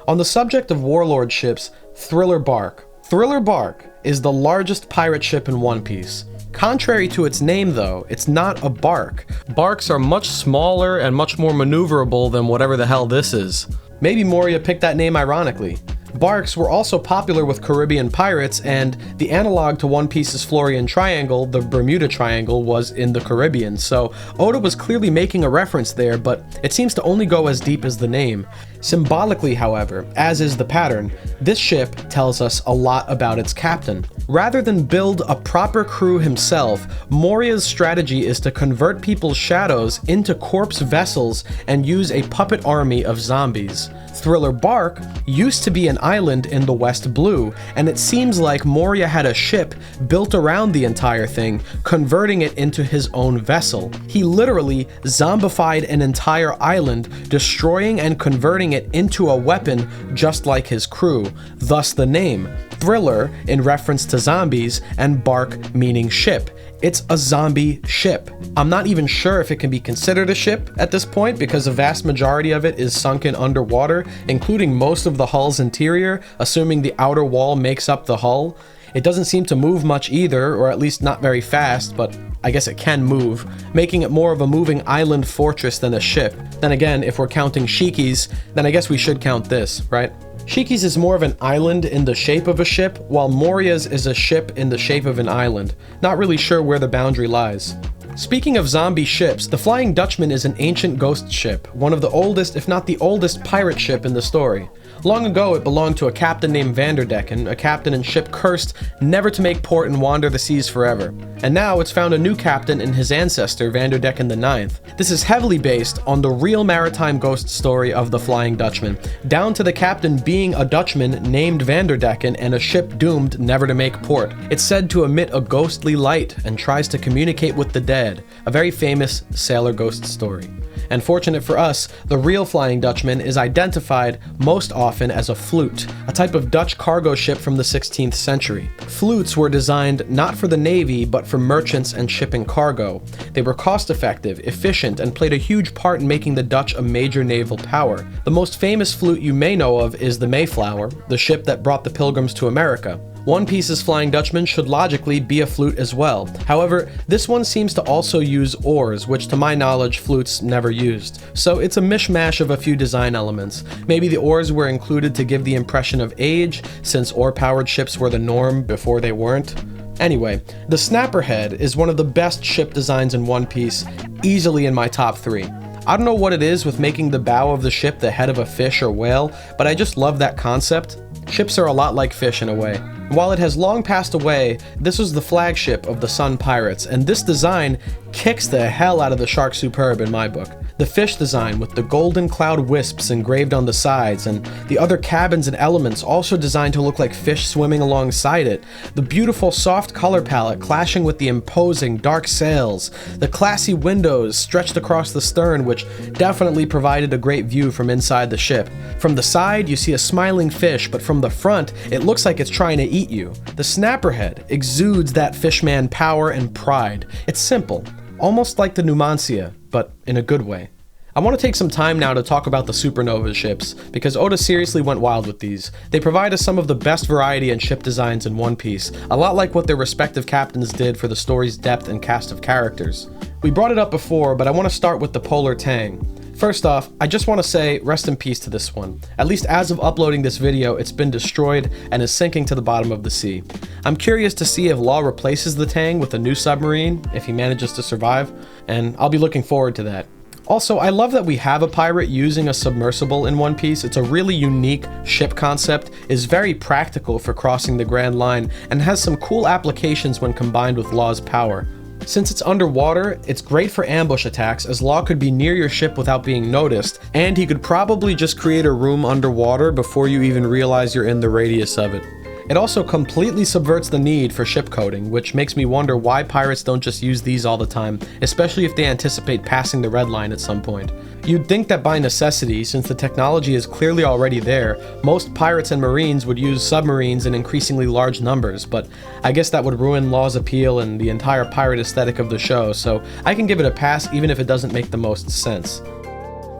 On the subject of warlord ships, Thriller Bark. Thriller Bark is the largest pirate ship in One Piece. Contrary to its name though, it's not a bark. Barks are much smaller and much more maneuverable than whatever the hell this is. Maybe Moria picked that name ironically. Barks were also popular with Caribbean pirates, and the analog to One Piece's Florian Triangle, the Bermuda Triangle, was in the Caribbean, so Oda was clearly making a reference there, but it seems to only go as deep as the name. Symbolically, however, as is the pattern, this ship tells us a lot about its captain. Rather than build a proper crew himself, Moria's strategy is to convert people's shadows into corpse vessels and use a puppet army of zombies. Thriller Bark used to be an island in the West Blue, and it seems like Moria had a ship built around the entire thing, converting it into his own vessel. He literally zombified an entire island, destroying and converting it into a weapon just like his crew, thus the name. Thriller in reference to zombies, and Bark meaning ship. It's a zombie ship. I'm not even sure if it can be considered a ship at this point because a vast majority of it is sunken underwater, including most of the hull's interior, assuming the outer wall makes up the hull. It doesn't seem to move much either, or at least not very fast, but I guess it can move, making it more of a moving island fortress than a ship. Then again, if we're counting Shiki's, then I guess we should count this, right? Shiki's is more of an island in the shape of a ship, while Moria's is a ship in the shape of an island. Not really sure where the boundary lies. Speaking of zombie ships, the Flying Dutchman is an ancient ghost ship, one of the oldest, if not the oldest, pirate ship in the story. Long ago, it belonged to a captain named Vanderdecken, a captain and ship cursed never to make port and wander the seas forever. And now it's found a new captain in his ancestor, Vanderdecken IX. This is heavily based on the real maritime ghost story of the Flying Dutchman, down to the captain being a Dutchman named Vanderdecken and a ship doomed never to make port. It's said to emit a ghostly light and tries to communicate with the dead, a very famous sailor ghost story. And fortunate for us, the real Flying Dutchman is identified most often as a flute, a type of Dutch cargo ship from the 16th century. Flutes were designed not for the Navy, but for merchants and shipping cargo. They were cost-effective, efficient, and played a huge part in making the Dutch a major naval power. The most famous flute you may know of is the Mayflower, the ship that brought the Pilgrims to America. One Piece's Flying Dutchman should logically be a flute as well. However, this one seems to also use oars, which to my knowledge flutes never used. So it's a mishmash of a few design elements. Maybe the oars were included to give the impression of age, since oar-powered ships were the norm before they weren't. Anyway, the Snapperhead is one of the best ship designs in One Piece, easily in my top 3. I don't know what it is with making the bow of the ship the head of a fish or whale, but I just love that concept. Ships are a lot like fish in a way. While it has long passed away, this was the flagship of the Sun Pirates, and this design kicks the hell out of the Shark Superb in my book. The fish design with the golden cloud wisps engraved on the sides, and the other cabins and elements also designed to look like fish swimming alongside it. The beautiful soft color palette clashing with the imposing dark sails. The classy windows stretched across the stern, which definitely provided a great view from inside the ship. From the side, you see a smiling fish, but from the front, it looks like it's trying to eat you. The Snapperhead exudes that fishman power and pride. It's simple, almost like the Numancia, but in a good way. I want to take some time now to talk about the Supernova ships, because Oda seriously went wild with these. They provide us some of the best variety in ship designs in One Piece, a lot like what their respective captains did for the story's depth and cast of characters. We brought it up before, but I want to start with the Polar Tang. First off, I just want to say rest in peace to this one. At least as of uploading this video, it's been destroyed and is sinking to the bottom of the sea. I'm curious to see if Law replaces the Tang with a new submarine, if he manages to survive, and I'll be looking forward to that. Also, I love that we have a pirate using a submersible in One Piece. It's a really unique ship concept, is very practical for crossing the Grand Line, and has some cool applications when combined with Law's power. Since it's underwater, it's great for ambush attacks, as Law could be near your ship without being noticed, and he could probably just create a room underwater before you even realize you're in the radius of it. It also completely subverts the need for ship coding, which makes me wonder why pirates don't just use these all the time, especially if they anticipate passing the red line at some point. You'd think that by necessity, since the technology is clearly already there, most pirates and marines would use submarines in increasingly large numbers, but I guess that would ruin Law's appeal and the entire pirate aesthetic of the show, so I can give it a pass even if it doesn't make the most sense.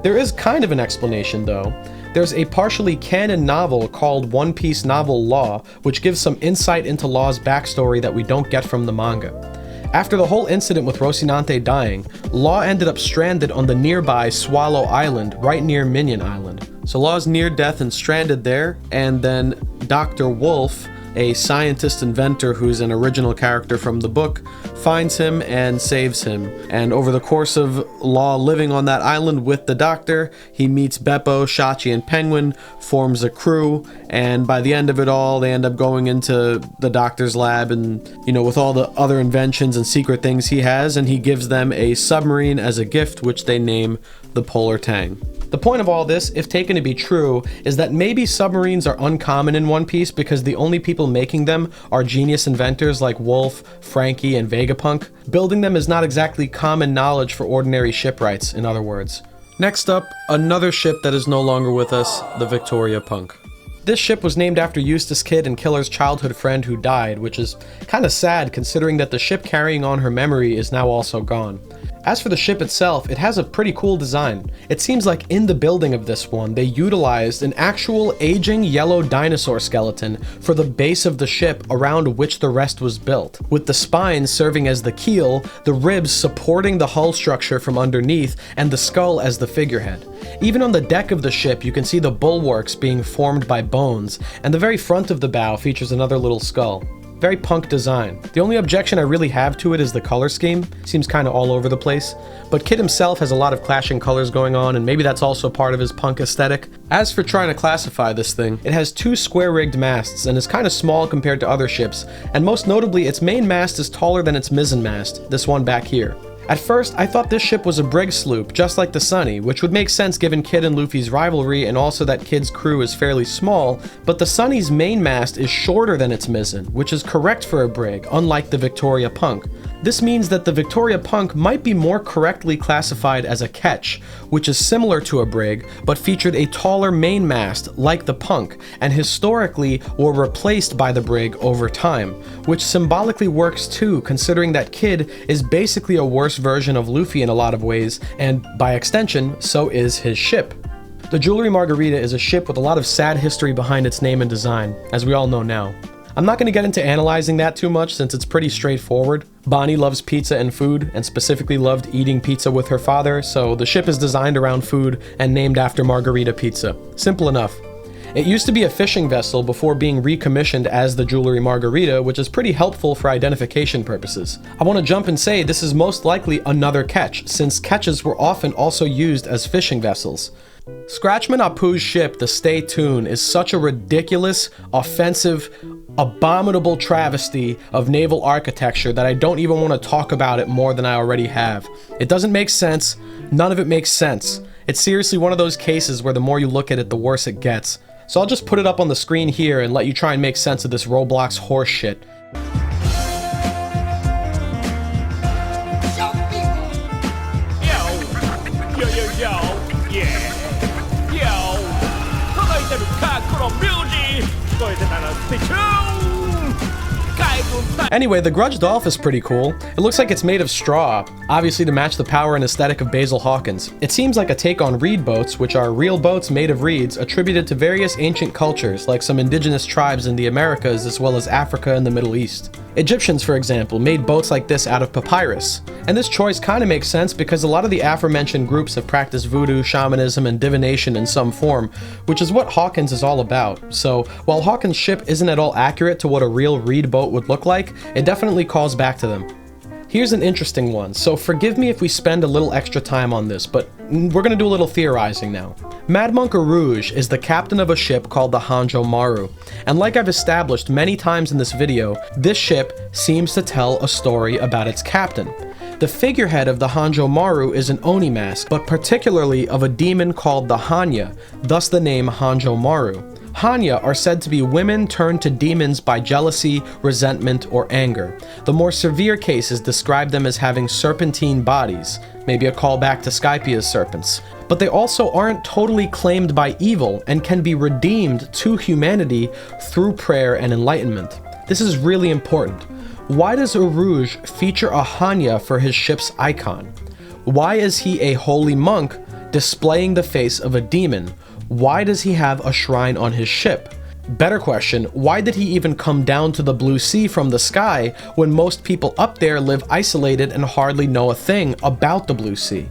There is kind of an explanation though. There's a partially canon novel called One Piece Novel Law, which gives some insight into Law's backstory that we don't get from the manga. After the whole incident with Rocinante dying, Law ended up stranded on the nearby Swallow Island, right near Minion Island. So Law's near death and stranded there, and then Dr. Wolf, a scientist inventor who's an original character from the book, finds him and saves him. And over the course of Law living on that island with the Doctor, he meets Beppo, Shachi, and Penguin, forms a crew, and by the end of it all, they end up going into the Doctor's lab and, with all the other inventions and secret things he has, and he gives them a submarine as a gift, which they name the Polar Tang. The point of all this, if taken to be true, is that maybe submarines are uncommon in One Piece because the only people making them are genius inventors like Wolf, Frankie, and Vegapunk. Building them is not exactly common knowledge for ordinary shipwrights, in other words. Next up, another ship that is no longer with us, the Victoria Punk. This ship was named after Eustace Kid and Killer's childhood friend who died, which is kinda sad considering that the ship carrying on her memory is now also gone. As for the ship itself, it has a pretty cool design. It seems like in the building of this one, they utilized an actual aging yellow dinosaur skeleton for the base of the ship around which the rest was built, with the spines serving as the keel, the ribs supporting the hull structure from underneath, and the skull as the figurehead. Even on the deck of the ship, you can see the bulwarks being formed by bones, and the very front of the bow features another little skull. Very punk design. The only objection I really have to it is the color scheme. Seems kind of all over the place. But Kid himself has a lot of clashing colors going on, and maybe that's also part of his punk aesthetic. As for trying to classify this thing, it has two square-rigged masts and is kind of small compared to other ships, and most notably, its main mast is taller than its mizzen mast, this one back here. At first, I thought this ship was a brig sloop, just like the Sunny, which would make sense given Kid and Luffy's rivalry and also that Kid's crew is fairly small, but the Sunny's main mast is shorter than its mizzen, which is correct for a brig, unlike the Victoria Punk. This means that the Victoria Punk might be more correctly classified as a ketch, which is similar to a brig, but featured a taller main mast like the Punk, and historically were replaced by the brig over time, which symbolically works too, considering that Kid is basically a worse version of Luffy in a lot of ways, and by extension, so is his ship. The Jewelry Margarita is a ship with a lot of sad history behind its name and design, as we all know now. I'm not going to get into analyzing that too much since it's pretty straightforward. Bonnie loves pizza and food, and specifically loved eating pizza with her father, so the ship is designed around food and named after Margarita Pizza. Simple enough. It used to be a fishing vessel before being recommissioned as the Jewelry Margarita, which is pretty helpful for identification purposes. I want to jump and say this is most likely another ketch, since ketches were often also used as fishing vessels. Scratchman Apu's ship, the Stay Tuned, is such a ridiculous, offensive, abominable travesty of naval architecture that I don't even want to talk about it more than I already have. It doesn't make sense. None of it makes sense. It's seriously one of those cases where the more you look at it, the worse it gets. So I'll just put it up on the screen here and let you try and make sense of this Roblox horse shit. Anyway, the Grudge Dolph is pretty cool. It looks like it's made of straw, obviously to match the power and aesthetic of Basil Hawkins. It seems like a take on reed boats, which are real boats made of reeds attributed to various ancient cultures, like some indigenous tribes in the Americas as well as Africa and the Middle East. Egyptians, for example, made boats like this out of papyrus. And this choice kind of makes sense because a lot of the aforementioned groups have practiced voodoo, shamanism, and divination in some form, which is what Hawkins is all about. So, while Hawkins' ship isn't at all accurate to what a real reed boat would look like, it definitely calls back to them. Here's an interesting one, so forgive me if we spend a little extra time on this, but we're gonna do a little theorizing now. Mad Monk Rouge is the captain of a ship called the Hanjo Maru, and like I've established many times in this video, this ship seems to tell a story about its captain. The figurehead of the Hanjo Maru is an Oni mask, but particularly of a demon called the Hanya, thus the name Hanjo Maru. Hanya are said to be women turned to demons by jealousy, resentment, or anger. The more severe cases describe them as having serpentine bodies, maybe a callback to Skypia's serpents. But they also aren't totally claimed by evil and can be redeemed to humanity through prayer and enlightenment. This is really important. Why does Urouge feature a Hanya for his ship's icon? Why is he a holy monk displaying the face of a demon? Why does he have a shrine on his ship? Better question, why did he even come down to the blue sea from the sky when most people up there live isolated and hardly know a thing about the blue sea?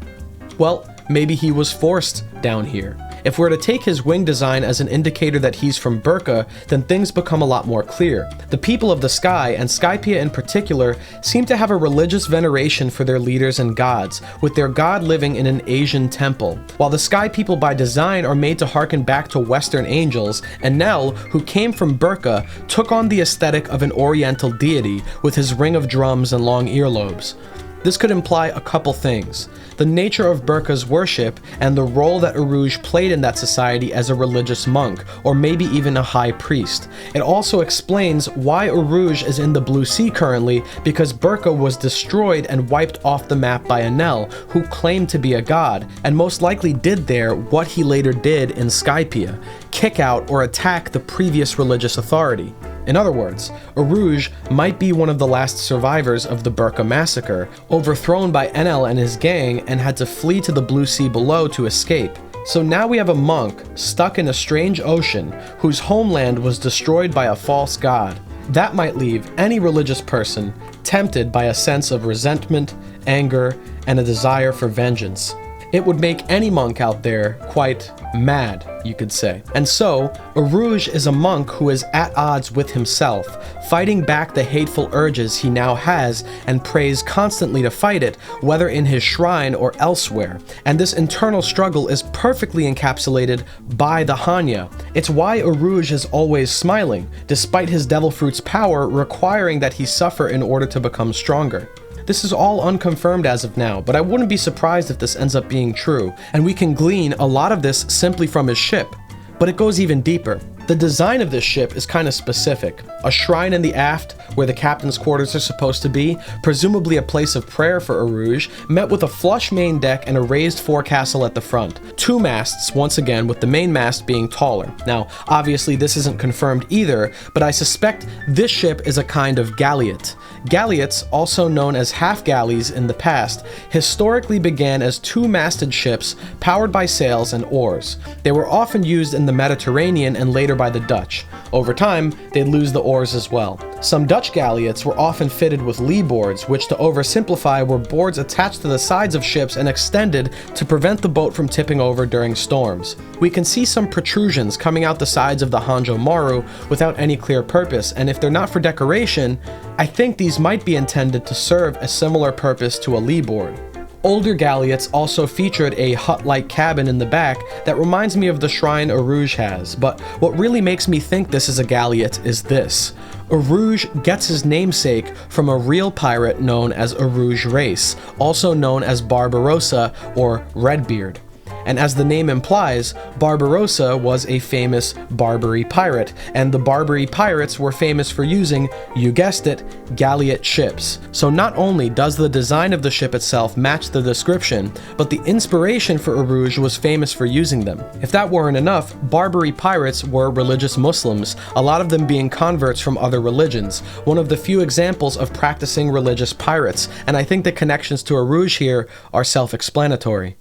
Well, maybe he was forced down here. If we're to take his wing design as an indicator that he's from Burka, then things become a lot more clear. The people of the sky, and Skypiea in particular, seem to have a religious veneration for their leaders and gods, with their god living in an Asian temple. While the sky people by design are made to harken back to Western angels, and Nell, who came from Burka, took on the aesthetic of an Oriental deity with his ring of drums and long earlobes. This could imply a couple things: the nature of Burka's worship and the role that Uruj played in that society as a religious monk, or maybe even a high priest. It also explains why Uruj is in the Blue Sea currently, because Burka was destroyed and wiped off the map by Enel, who claimed to be a god, and most likely did there what he later did in Skypiea: kick out or attack the previous religious authority. In other words, Uruj might be one of the last survivors of the Burka massacre, overthrown by Enel and his gang, and had to flee to the Blue Sea below to escape. So now we have a monk stuck in a strange ocean whose homeland was destroyed by a false god. That might leave any religious person tempted by a sense of resentment, anger, and a desire for vengeance. It would make any monk out there quite mad, you could say. And so, Uruj is a monk who is at odds with himself, fighting back the hateful urges he now has and prays constantly to fight it, whether in his shrine or elsewhere. And this internal struggle is perfectly encapsulated by the Hanya. It's why Uruj is always smiling, despite his devil fruit's power requiring that he suffer in order to become stronger. This is all unconfirmed as of now, but I wouldn't be surprised if this ends up being true, and we can glean a lot of this simply from his ship. But it goes even deeper. The design of this ship is kind of specific. A shrine in the aft, where the captain's quarters are supposed to be, presumably a place of prayer for Uruj, met with a flush main deck and a raised forecastle at the front. 2 masts, once again, with the main mast being taller. Now, obviously this isn't confirmed either, but I suspect this ship is a kind of galliot. Galliots, also known as half-galleys in the past, historically began as 2-masted ships powered by sails and oars. They were often used in the Mediterranean and later by the Dutch. Over time, they'd lose the oars as well. Some Dutch galliots were often fitted with lee boards, which, to oversimplify, were boards attached to the sides of ships and extended to prevent the boat from tipping over during storms. We can see some protrusions coming out the sides of the Hanjo Maru without any clear purpose, and if they're not for decoration, I think these might be intended to serve a similar purpose to a lee board. Older galliots also featured a hut-like cabin in the back that reminds me of the shrine Uruj has, but what really makes me think this is a galliot is this. Uruj gets his namesake from a real pirate known as Uruj Race, also known as Barbarossa or Redbeard. And as the name implies, Barbarossa was a famous Barbary pirate, and the Barbary pirates were famous for using, you guessed it, galliot ships. So not only does the design of the ship itself match the description, but the inspiration for Uruj was famous for using them. If that weren't enough, Barbary pirates were religious Muslims, a lot of them being converts from other religions, one of the few examples of practicing religious pirates, and I think the connections to Uruj here are self-explanatory.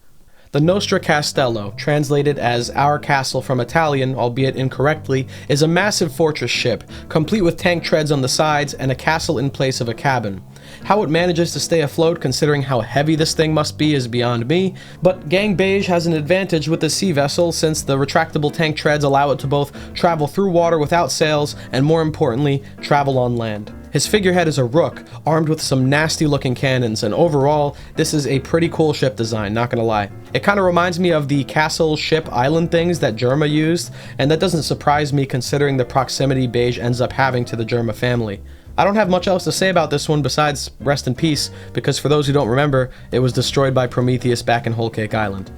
The Nostra Castello, translated as Our Castle from Italian, albeit incorrectly, is a massive fortress ship, complete with tank treads on the sides and a castle in place of a cabin. How it manages to stay afloat considering how heavy this thing must be is beyond me, but Gang Beige has an advantage with the sea vessel since the retractable tank treads allow it to both travel through water without sails and, more importantly, travel on land. His figurehead is a rook, armed with some nasty looking cannons, and overall, this is a pretty cool ship design, not gonna lie. It kinda reminds me of the castle ship island things that Germa used, and that doesn't surprise me considering the proximity Beige ends up having to the Germa family. I don't have much else to say about this one besides rest in peace, because for those who don't remember, it was destroyed by Prometheus back in Whole Cake Island.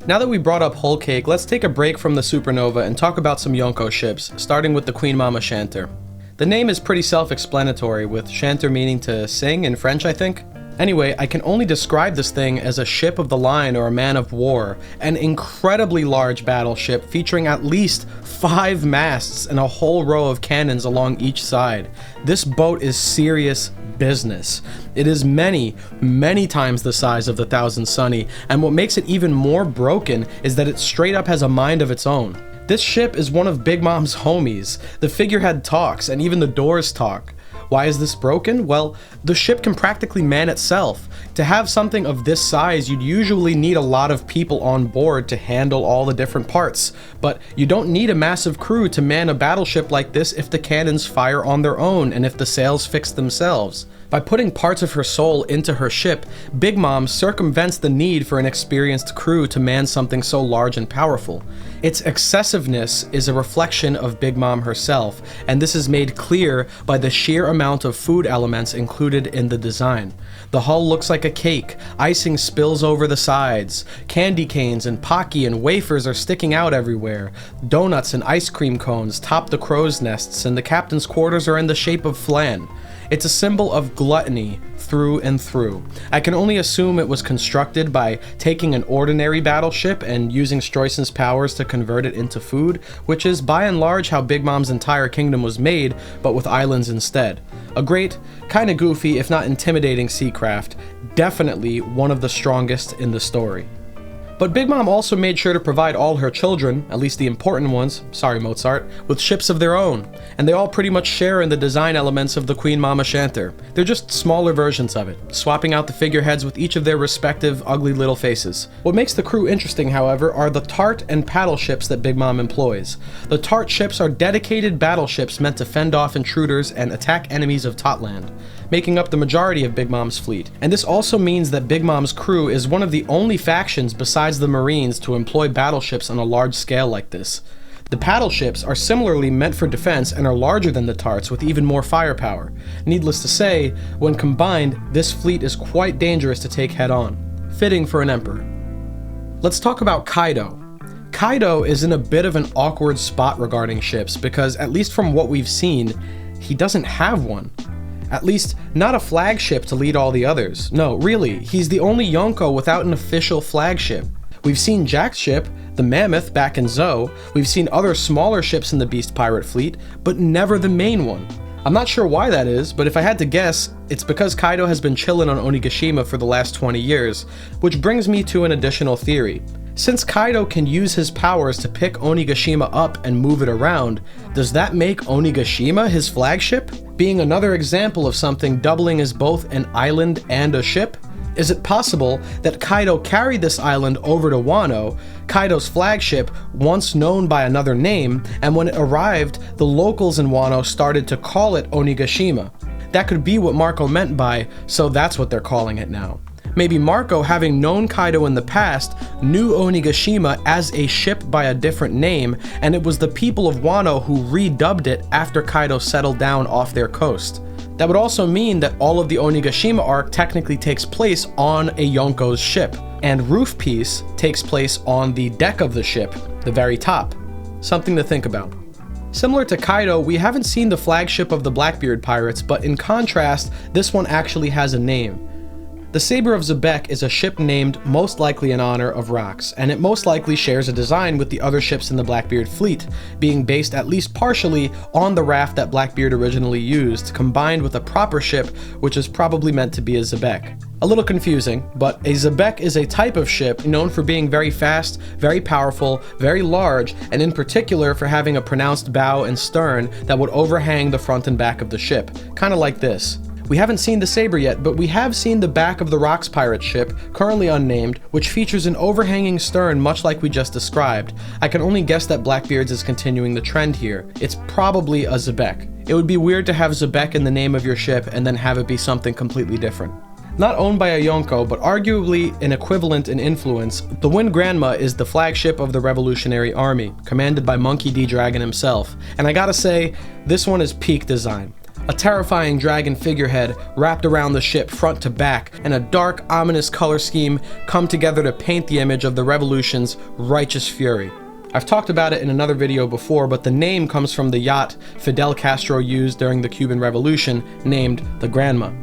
Now that we brought up Whole Cake, let's take a break from the supernova and talk about some Yonko ships, starting with the Queen Mama Shanter. The name is pretty self-explanatory, with Shanter meaning to sing in French, I think. Anyway, I can only describe this thing as a ship of the line or a man of war, an incredibly large battleship featuring at least 5 masts and a whole row of cannons along each side. This boat is serious business. It is many, many times the size of the Thousand Sunny, and what makes it even more broken is that it straight up has a mind of its own. This ship is one of Big Mom's homies. The figurehead talks, and even the doors talk. Why is this broken? Well, the ship can practically man itself. To have something of this size, you'd usually need a lot of people on board to handle all the different parts, but you don't need a massive crew to man a battleship like this if the cannons fire on their own and if the sails fix themselves. By putting parts of her soul into her ship, Big Mom circumvents the need for an experienced crew to man something so large and powerful. Its excessiveness is a reflection of Big Mom herself, and this is made clear by the sheer amount of food elements included in the design. The hull looks like a cake, icing spills over the sides, candy canes and pocky and wafers are sticking out everywhere, donuts and ice cream cones top the crow's nests, and the captain's quarters are in the shape of flan. It's a symbol of gluttony through and through. I can only assume it was constructed by taking an ordinary battleship and using Stroisen's powers to convert it into food, which is by and large how Big Mom's entire kingdom was made, but with islands instead. A great, kinda goofy, if not intimidating seacraft, definitely one of the strongest in the story. But Big Mom also made sure to provide all her children, at least the important ones, sorry Mozart, with ships of their own, and they all pretty much share in the design elements of the Queen Mama Shanter. They're just smaller versions of it, swapping out the figureheads with each of their respective ugly little faces. What makes the crew interesting, however, are the tart and paddle ships that Big Mom employs. The tart ships are dedicated battleships meant to fend off intruders and attack enemies of Totland, making up the majority of Big Mom's fleet. And this also means that Big Mom's crew is one of the only factions besides the Marines to employ battleships on a large scale like this. The paddle ships are similarly meant for defense and are larger than the tarts with even more firepower. Needless to say, when combined, this fleet is quite dangerous to take head on. Fitting for an emperor. Let's talk about Kaido. Kaido is in a bit of an awkward spot regarding ships because, at least from what we've seen, he doesn't have one. At least, not a flagship to lead all the others. No, really, he's the only Yonko without an official flagship. We've seen Jack's ship, the Mammoth, back in Zou. We've seen other smaller ships in the Beast Pirate fleet, but never the main one. I'm not sure why that is, but if I had to guess, it's because Kaido has been chilling on Onigashima for the last 20 years, which brings me to an additional theory. Since Kaido can use his powers to pick Onigashima up and move it around, does that make Onigashima his flagship? Being another example of something doubling as both an island and a ship? Is it possible that Kaido carried this island over to Wano, Kaido's flagship, once known by another name, and when it arrived, the locals in Wano started to call it Onigashima? That could be what Marco meant by, so that's what they're calling it now. Maybe Marco, having known Kaido in the past, knew Onigashima as a ship by a different name, and it was the people of Wano who redubbed it after Kaido settled down off their coast. That would also mean that all of the Onigashima arc technically takes place on a Yonko's ship, and Roof Piece takes place on the deck of the ship, the very top. Something to think about. Similar to Kaido, we haven't seen the flagship of the Blackbeard pirates, but in contrast, this one actually has a name. The Saber of Zebek is a ship named most likely in honor of rocks, and it most likely shares a design with the other ships in the Blackbeard fleet, being based at least partially on the raft that Blackbeard originally used, combined with a proper ship which is probably meant to be a Zebek. A little confusing, but a Zebek is a type of ship known for being very fast, very powerful, very large, and in particular for having a pronounced bow and stern that would overhang the front and back of the ship, kinda like this. We haven't seen the Saber yet, but we have seen the back of the Rocks pirate ship, currently unnamed, which features an overhanging stern much like we just described. I can only guess that Blackbeard's is continuing the trend here. It's probably a Zebek. It would be weird to have Zebek in the name of your ship and then have it be something completely different. Not owned by a Yonko, but arguably an equivalent in influence, the Wind Grandma is the flagship of the Revolutionary Army, commanded by Monkey D. Dragon himself. And I gotta say, this one is peak design. A terrifying dragon figurehead wrapped around the ship front to back, and a dark, ominous color scheme come together to paint the image of the revolution's righteous fury. I've talked about it in another video before, but the name comes from the yacht Fidel Castro used during the Cuban Revolution, named the Granma.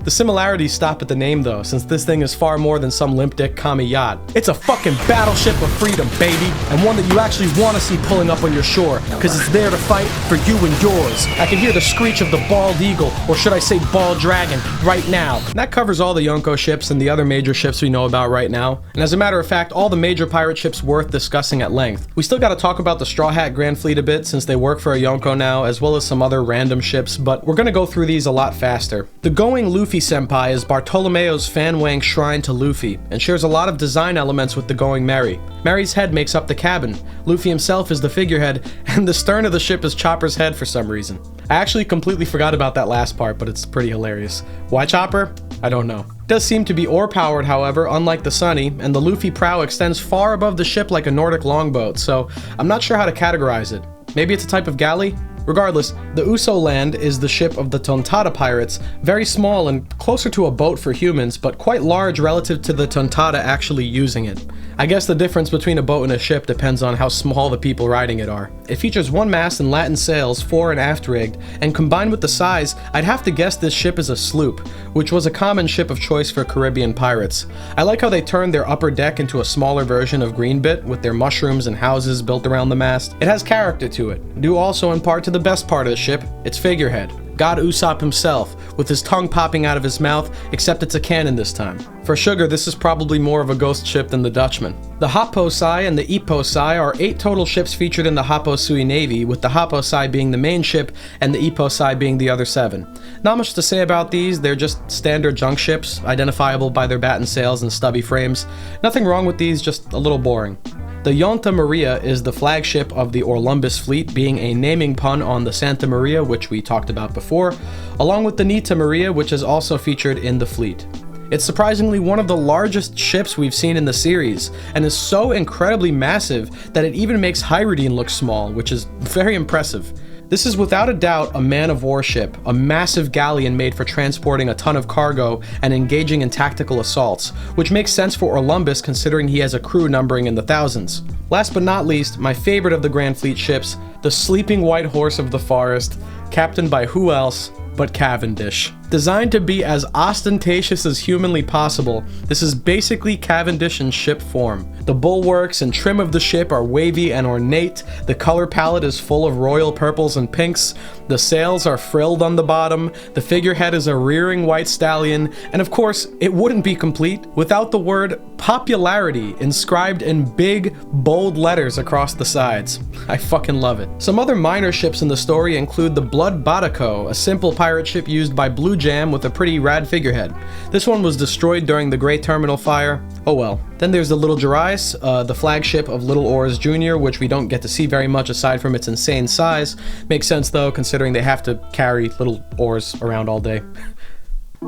The similarities stop at the name though, since this thing is far more than some limp dick commie yacht. It's a fucking battleship of freedom, baby, and one that you actually want to see pulling up on your shore, because it's there to fight for you and yours. I can hear the screech of the bald eagle, or should I say bald dragon, right now. And that covers all the Yonko ships and the other major ships we know about right now, and as a matter of fact, all the major pirate ships worth discussing at length. We still gotta talk about the Straw Hat Grand Fleet a bit, since they work for a Yonko now, as well as some other random ships, but we're gonna go through these a lot faster. The Going Luffy Senpai is Bartolomeo's fan wang shrine to Luffy, and shares a lot of design elements with the Going Merry. Merry's head makes up the cabin, Luffy himself is the figurehead, and the stern of the ship is Chopper's head for some reason. I actually completely forgot about that last part, but it's pretty hilarious. Why Chopper? I don't know. It does seem to be oar-powered, however, unlike the Sunny, and the Luffy prow extends far above the ship like a Nordic longboat, so I'm not sure how to categorize it. Maybe it's a type of galley? Regardless, the Uso Land is the ship of the Tontada pirates, very small and closer to a boat for humans, but quite large relative to the Tontada actually using it. I guess the difference between a boat and a ship depends on how small the people riding it are. It features one mast and Latin sails, fore and aft rigged, and combined with the size, I'd have to guess this ship is a sloop, which was a common ship of choice for Caribbean pirates. I like how they turned their upper deck into a smaller version of Greenbit, with their mushrooms and houses built around the mast. It has character to it, due also in part to the best part of the ship, its figurehead. God Usopp himself, with his tongue popping out of his mouth, except it's a cannon this time. For Sugar, this is probably more of a ghost ship than the Dutchman. The Happosai and the Ipposai are 8 total ships featured in the Happosui Navy, with the Happosai being the main ship and the Ipposai being the other 7. Not much to say about these, they're just standard junk ships, identifiable by their batten sails and stubby frames. Nothing wrong with these, just a little boring. The Yonta Maria is the flagship of the Orlumbus fleet, being a naming pun on the Santa Maria, which we talked about before, along with the Nita Maria, which is also featured in the fleet. It's surprisingly one of the largest ships we've seen in the series, and is so incredibly massive that it even makes Hyrule look small, which is very impressive. This is without a doubt a man-of-war ship, a massive galleon made for transporting a ton of cargo and engaging in tactical assaults, which makes sense for Orlumbus considering he has a crew numbering in the thousands. Last but not least, my favorite of the Grand Fleet ships, the Sleeping White Horse of the Forest, captained by who else but Cavendish. Designed to be as ostentatious as humanly possible, this is basically Cavendish in ship form. The bulwarks and trim of the ship are wavy and ornate, the color palette is full of royal purples and pinks, the sails are frilled on the bottom, the figurehead is a rearing white stallion, and of course, it wouldn't be complete without the word popularity inscribed in big, bold letters across the sides. I fucking love it. Some other minor ships in the story include the Blood Batico, a simple pirate ship used by Blue Jam with a pretty rad figurehead. This one was destroyed during the Great Terminal Fire. Oh well. Then there's the Little Jirais, the flagship of Little Oars Jr., which we don't get to see very much aside from its insane size. Makes sense though, considering they have to carry little oars around all day.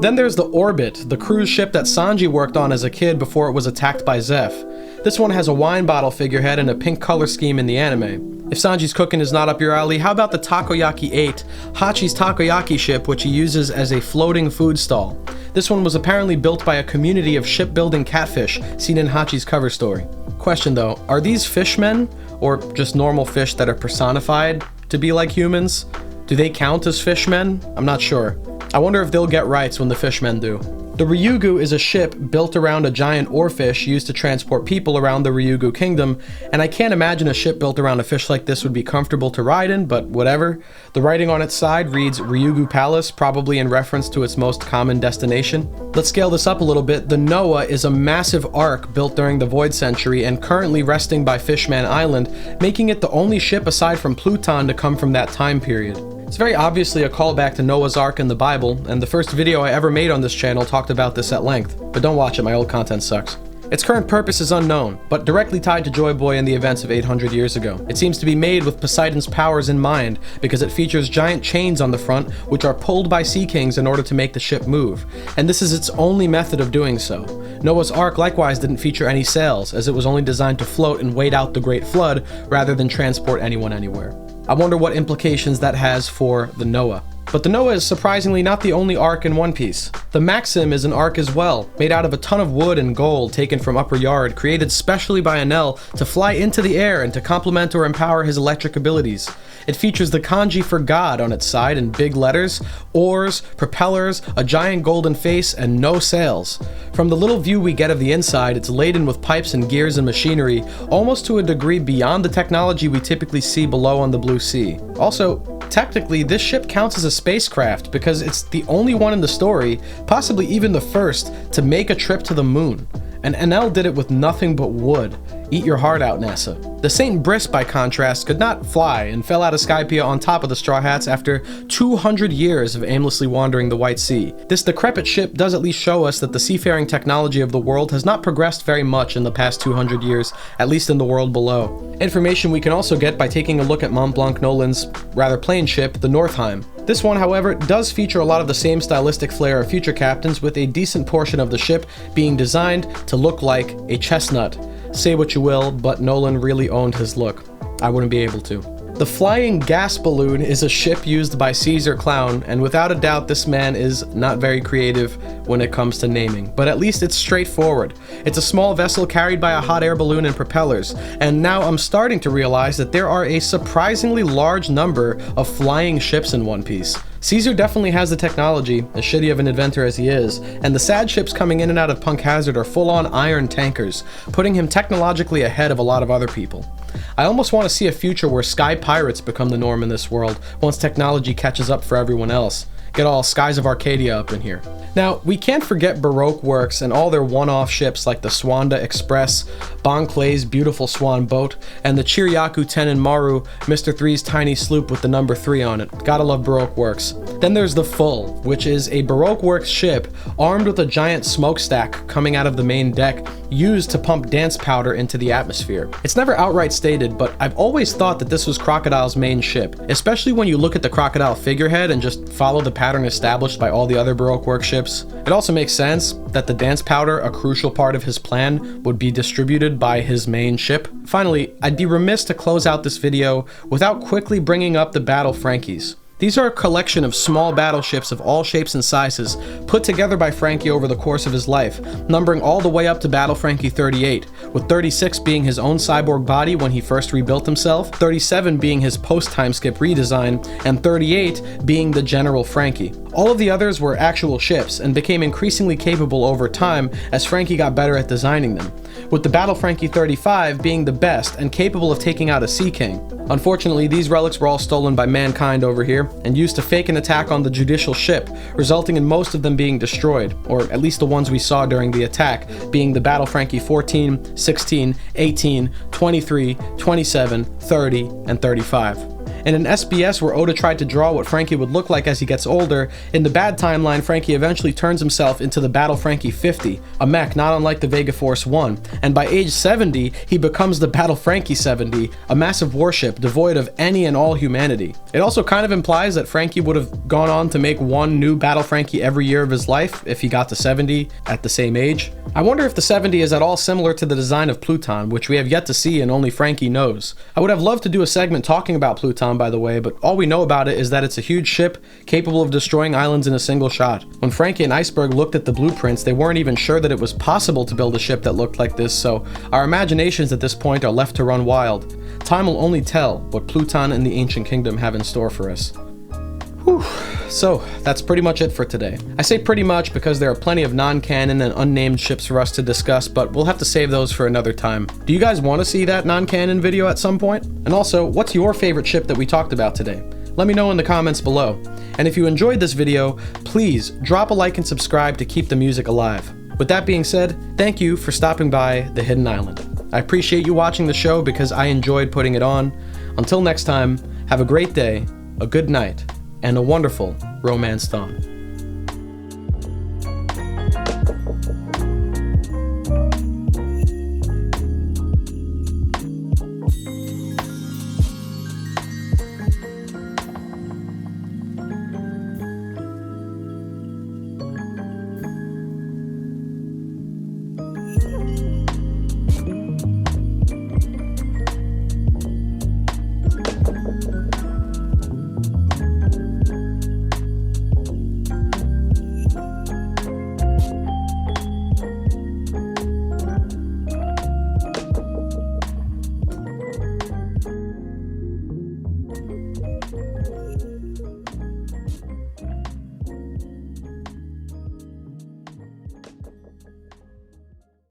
Then there's the Orbit, the cruise ship that Sanji worked on as a kid before it was attacked by Zeph. This one has a wine bottle figurehead and a pink color scheme in the anime. If Sanji's cooking is not up your alley, how about the Takoyaki 8, Hachi's takoyaki ship, which he uses as a floating food stall. This one was apparently built by a community of shipbuilding catfish seen in Hachi's cover story. Question though, are these fishmen, or just normal fish that are personified to be like humans? Do they count as fishmen? I'm not sure. I wonder if they'll get rights when the fishmen do. The Ryugu is a ship built around a giant oarfish used to transport people around the Ryugu kingdom, and I can't imagine a ship built around a fish like this would be comfortable to ride in, but whatever. The writing on its side reads Ryugu Palace, probably in reference to its most common destination. Let's scale this up a little bit. The Noah is a massive ark built during the Void Century and currently resting by Fishman Island, making it the only ship aside from Pluton to come from that time period. It's very obviously a callback to Noah's Ark in the Bible, and the first video I ever made on this channel talked about this at length, but don't watch it, my old content sucks. Its current purpose is unknown, but directly tied to Joy Boy and the events of 800 years ago. It seems to be made with Poseidon's powers in mind, because it features giant chains on the front, which are pulled by Sea Kings in order to make the ship move, and this is its only method of doing so. Noah's Ark likewise didn't feature any sails, as it was only designed to float and wait out the Great Flood, rather than transport anyone anywhere. I wonder what implications that has for the Noah. But the Noah is surprisingly not the only arc in One Piece. The Maxim is an arc as well, made out of a ton of wood and gold taken from Upper Yard, created specially by Enel to fly into the air and to complement or empower his electric abilities. It features the kanji for God on its side in big letters, oars, propellers, a giant golden face, and no sails. From the little view we get of the inside, it's laden with pipes and gears and machinery, almost to a degree beyond the technology we typically see below on the Blue Sea. Also, technically, this ship counts as a spacecraft because it's the only one in the story, possibly even the first, to make a trip to the moon. And Enel did it with nothing but wood. Eat your heart out, NASA. The St. Brice, by contrast, could not fly and fell out of Skypiea on top of the Straw Hats after 200 years of aimlessly wandering the White Sea. This decrepit ship does at least show us that the seafaring technology of the world has not progressed very much in the past 200 years, at least in the world below. Information we can also get by taking a look at Mont Blanc Nolan's rather plain ship, the Northheim. This one, however, does feature a lot of the same stylistic flair of future captains, with a decent portion of the ship being designed to look like a chestnut. Say what you will, but Nolan really owned his look. I wouldn't be able to. The Flying Gas Balloon is a ship used by Caesar Clown, and without a doubt this man is not very creative when it comes to naming, but at least it's straightforward. It's a small vessel carried by a hot air balloon and propellers, and now I'm starting to realize that there are a surprisingly large number of flying ships in One Piece. Caesar definitely has the technology, as shitty of an inventor as he is, and the sad ships coming in and out of Punk Hazard are full-on iron tankers, putting him technologically ahead of a lot of other people. I almost want to see a future where sky pirates become the norm in this world, once technology catches up for everyone else. Get all Skies of Arcadia up in here. Now, we can't forget Baroque Works and all their one-off ships like the Swanda Express, Bon Clay's beautiful swan boat, and the Chiryaku Tenin Maru, Mr. Three's tiny sloop with the number 3 on it. Gotta love Baroque Works. Then there's the Full, which is a Baroque Works ship armed with a giant smokestack coming out of the main deck, used to pump dance powder into the atmosphere. It's never outright stated, but I've always thought that this was Crocodile's main ship, especially when you look at the Crocodile figurehead and just follow the pattern established by all the other Baroque Works ships. It also makes sense that the dance powder, a crucial part of his plan, would be distributed by his main ship. Finally, I'd be remiss to close out this video without quickly bringing up the Battle Frankies. These are a collection of small battleships of all shapes and sizes, put together by Frankie over the course of his life, numbering all the way up to Battle Frankie 38, with 36 being his own cyborg body when he first rebuilt himself, 37 being his post-time skip redesign, and 38 being the General Frankie. All of the others were actual ships, and became increasingly capable over time as Frankie got better at designing them, with the Battle Frankie 35 being the best and capable of taking out a Sea King. Unfortunately, these relics were all stolen by mankind over here, and used to fake an attack on the judicial ship, resulting in most of them being destroyed, or at least the ones we saw during the attack, being the Battle Frankie 14, 16, 18, 23, 27, 30, and 35. In an SBS where Oda tried to draw what Frankie would look like as he gets older, in the bad timeline, Frankie eventually turns himself into the Battle Frankie 50, a mech not unlike the Vega Force 1, and by age 70, he becomes the Battle Frankie 70, a massive warship devoid of any and all humanity. It also kind of implies that Frankie would have gone on to make one new Battle Frankie every year of his life if he got to 70 at the same age. I wonder if the 70 is at all similar to the design of Pluton, which we have yet to see and only Frankie knows. I would have loved to do a segment talking about Pluton, by the way, but all we know about it is that it's a huge ship capable of destroying islands in a single shot. When Frankie and Iceberg looked at the blueprints, they weren't even sure that it was possible to build a ship that looked like this, so our imaginations at this point are left to run wild. Time will only tell what Pluton and the Ancient Kingdom have in store for us. Whew. So, that's pretty much it for today. I say pretty much because there are plenty of non-canon and unnamed ships for us to discuss, but we'll have to save those for another time. Do you guys want to see that non-canon video at some point? And also, what's your favorite ship that we talked about today? Let me know in the comments below. And if you enjoyed this video, please drop a like and subscribe to keep the music alive. With that being said, thank you for stopping by The Hidden Island. I appreciate you watching the show because I enjoyed putting it on. Until next time, have a great day, a good night, and a wonderful romance dawn.